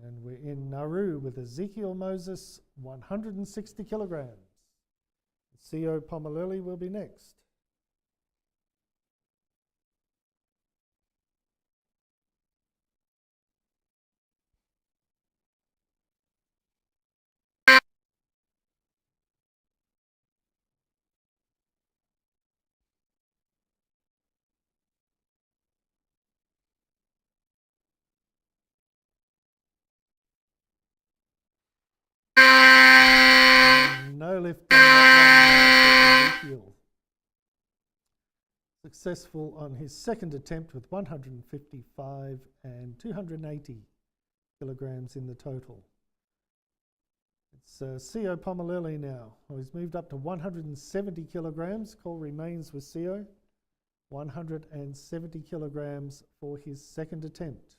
And we're in Nauru with Ezekiel Moses, 160 kilograms. CO Pomalili will be next. No lift on that one for Ezekiel. Successful on his second attempt with 155 and 280 kilograms in the total. It's CO Pomalili now, who has moved up to 170 kilograms. Call remains with CO. 170 kilograms for his second attempt.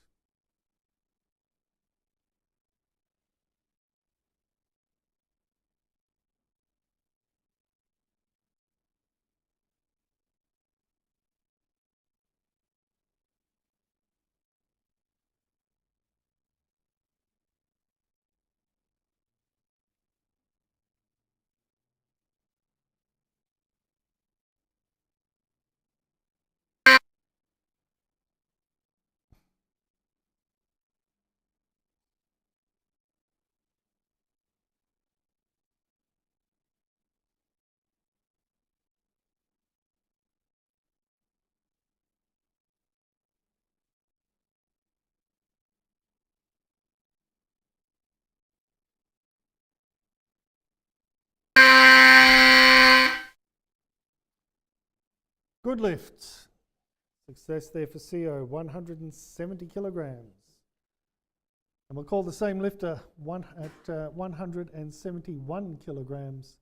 Good lift. Success there for CO, 170 kilograms. And we'll call the same lifter at 171 kilograms.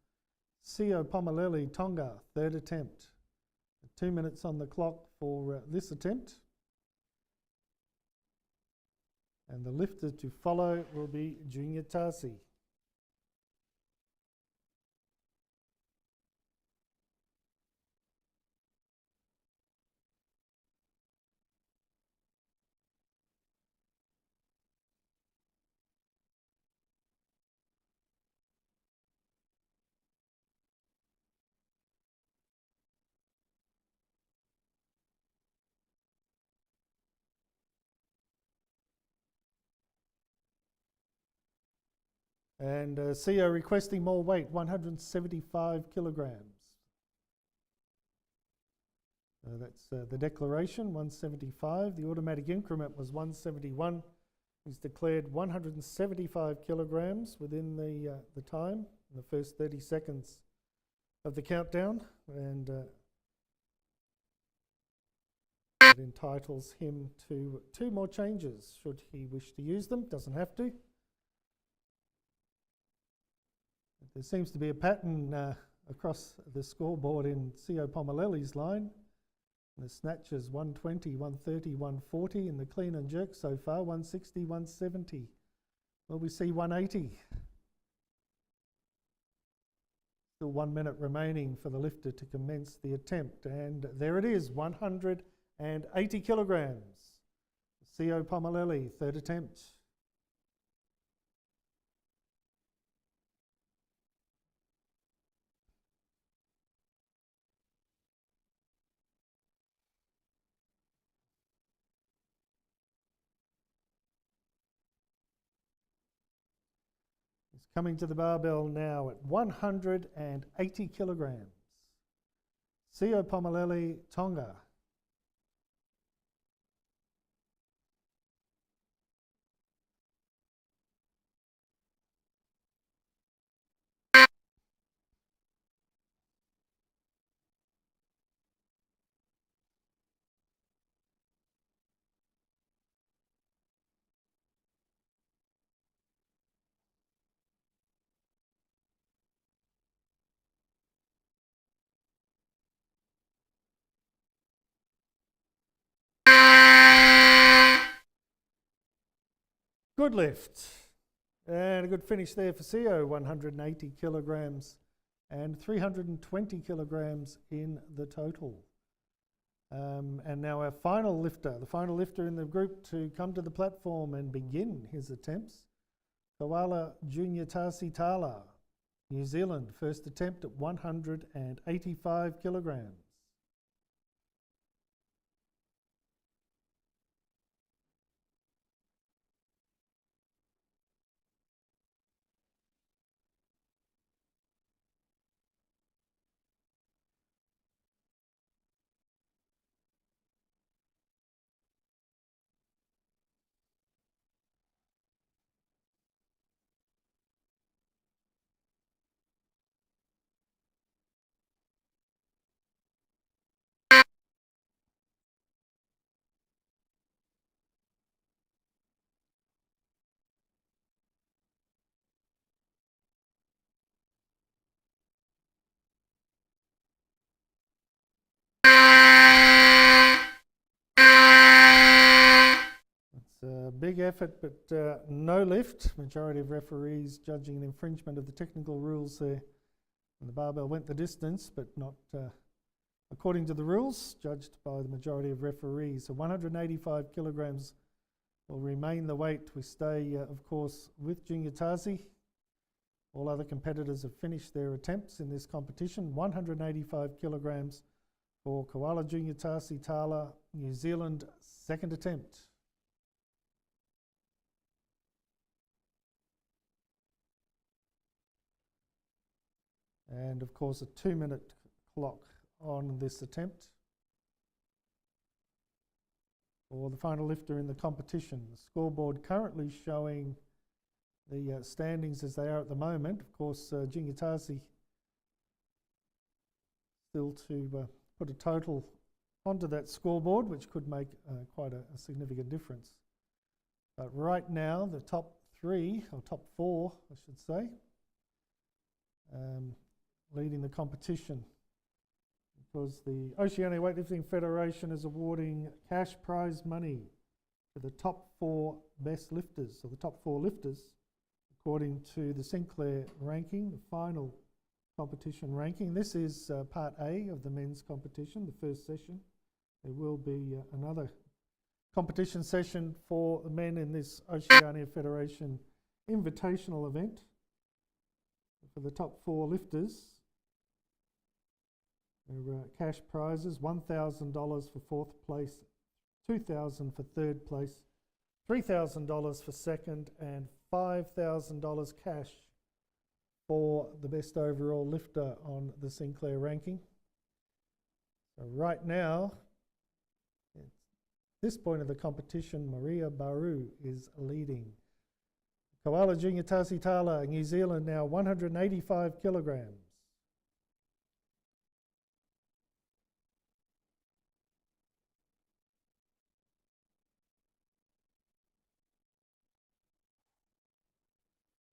CO Pomalili Tonga, third attempt. 2 minutes on the clock for this attempt. And the lifter to follow will be Junior Tarsi. And CO requesting more weight, 175 kilograms. That's the declaration, 175. The automatic increment was 171. He's declared 175 kilograms within the time, in the first 30 seconds of the countdown. And it entitles him to 2 more changes, should he wish to use them. Doesn't have to. There seems to be a pattern across the scoreboard in CO Pomalili's line. The snatch is 120, 130, 140. In the clean and jerk so far, 160, 170. Will we see 180? Still 1 minute remaining for the lifter to commence the attempt. And there it is, 180 kilograms. CO Pomalili, third attempt. He's coming to the barbell now at 180 kilograms. CO Pomalili, Tonga. Good lift. And a good finish there for CO, 180 kilograms and 320 kilograms in the total. And now our final lifter, the final lifter in the group to come to the platform and begin his attempts, Koala Junior Tasi Tala, New Zealand, first attempt at 185 kilograms. It's a big effort, but no lift. Majority of referees judging an infringement of the technical rules there. And the barbell went the distance, but not according to the rules, judged by the majority of referees. So 185 kilograms will remain the weight. We stay, of course, with Junior Tasi. All other competitors have finished their attempts in this competition. 185 kilograms for Koala Junior Tasi Tala, New Zealand, second attempt. And of course a 2-minute clock on this attempt for the final lifter in the competition. The scoreboard currently showing the standings as they are at the moment. Of course, Junior Tasi still to put a total onto that scoreboard, which could make quite a significant difference. But right now, the top 3, or top 4, I should say, leading the competition, because the Oceania Weightlifting Federation is awarding cash prize money to the top 4 best lifters, or the top 4 lifters, according to the Sinclair ranking, the final competition ranking. This is part A of the men's competition, the first session. There will be another competition session for the men in this Oceania Federation Invitational event. For the top 4 lifters, there are cash prizes: $1,000 for 4th place, $2,000 for 3rd place, $3,000 for 2nd, and $5,000 cash for the best overall lifter on the Sinclair ranking. So right now, at this point of the competition, Maria Baru is leading. Koala Junior Tasi Tala, New Zealand, now 185 kilograms.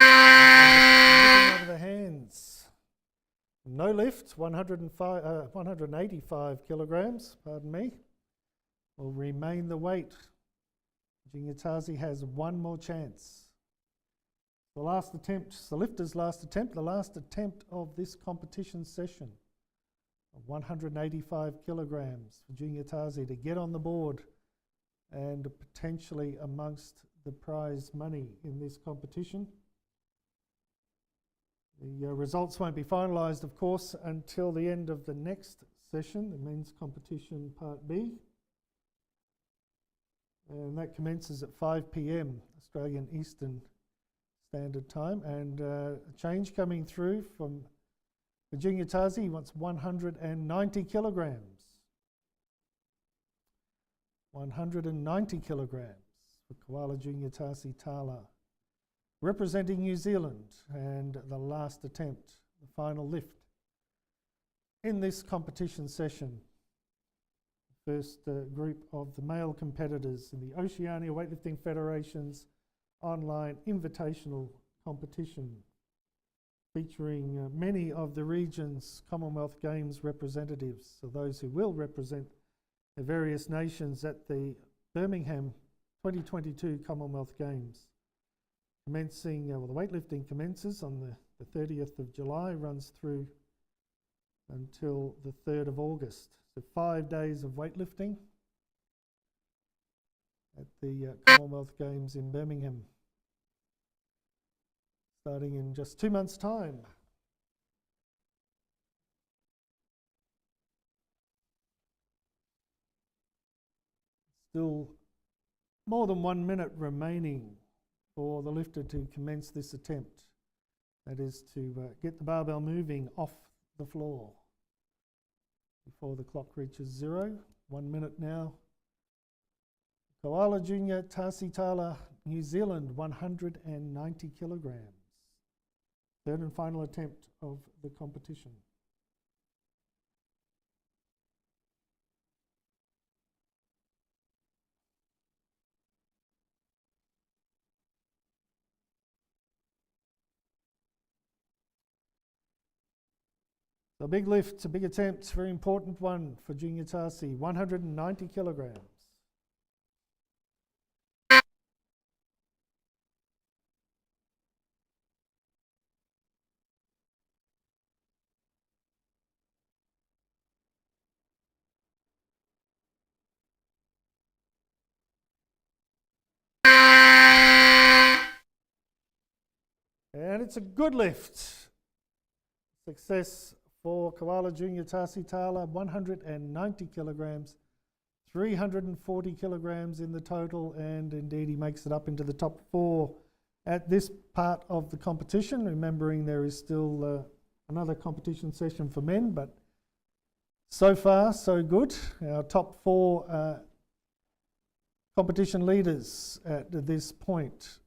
Out of the hands. No lift, 185 kilograms, pardon me, will remain the weight. Junior Tasi has one more chance. The last attempt, the lifter's last attempt, the last attempt of this competition session of 185 kilograms for Junior Tasi to get on the board and potentially amongst the prize money in this competition. The results won't be finalised, of course, until the end of the next session, the men's competition part B. And that commences at 5 p.m. Australian Eastern Standard Time. And a change coming through from the Junior Tasi. He wants 190 kilograms. 190 kilograms for Koala Junior Tasi Tala, representing New Zealand, and the last attempt, the final lift in this competition session. First group of the male competitors in the Oceania Weightlifting Federation's online invitational competition, featuring many of the region's Commonwealth Games representatives, so those who will represent the various nations at the Birmingham 2022 Commonwealth Games. commencing, the weightlifting commences on the 30th of July, runs through until the 3rd of August. So 5 days of weightlifting at the Commonwealth Games in Birmingham, starting in just 2 months' time. Still more than 1 minute remaining for the lifter to commence this attempt. That is to get the barbell moving off the floor before the clock reaches 0. 1 minute now. Koala Junior Tasitala, New Zealand, 190 kilograms. Third and final attempt of the competition. So a big lift, a big attempt, very important one for Junior Tasi, 190 kilograms. And it's a good lift. Success for Koala Junior Tasitala, 190 kilograms, 340 kilograms in the total, and indeed he makes it up into the top 4 at this part of the competition, remembering there is still another competition session for men, but so far so good. Our top 4 competition leaders at this point.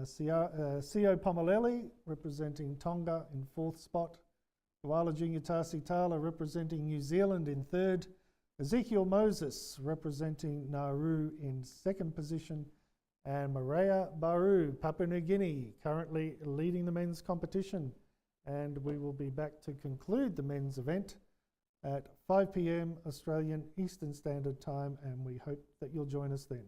Sio Pomaleli representing Tonga in 4th spot. Koala Junior Tasitala representing New Zealand in 3rd. Ezekiel Moses representing Nauru in 2nd position. And Maria Baru, Papua New Guinea, currently leading the men's competition. And we will be back to conclude the men's event at 5 p.m. Australian Eastern Standard Time, and we hope that you'll join us then.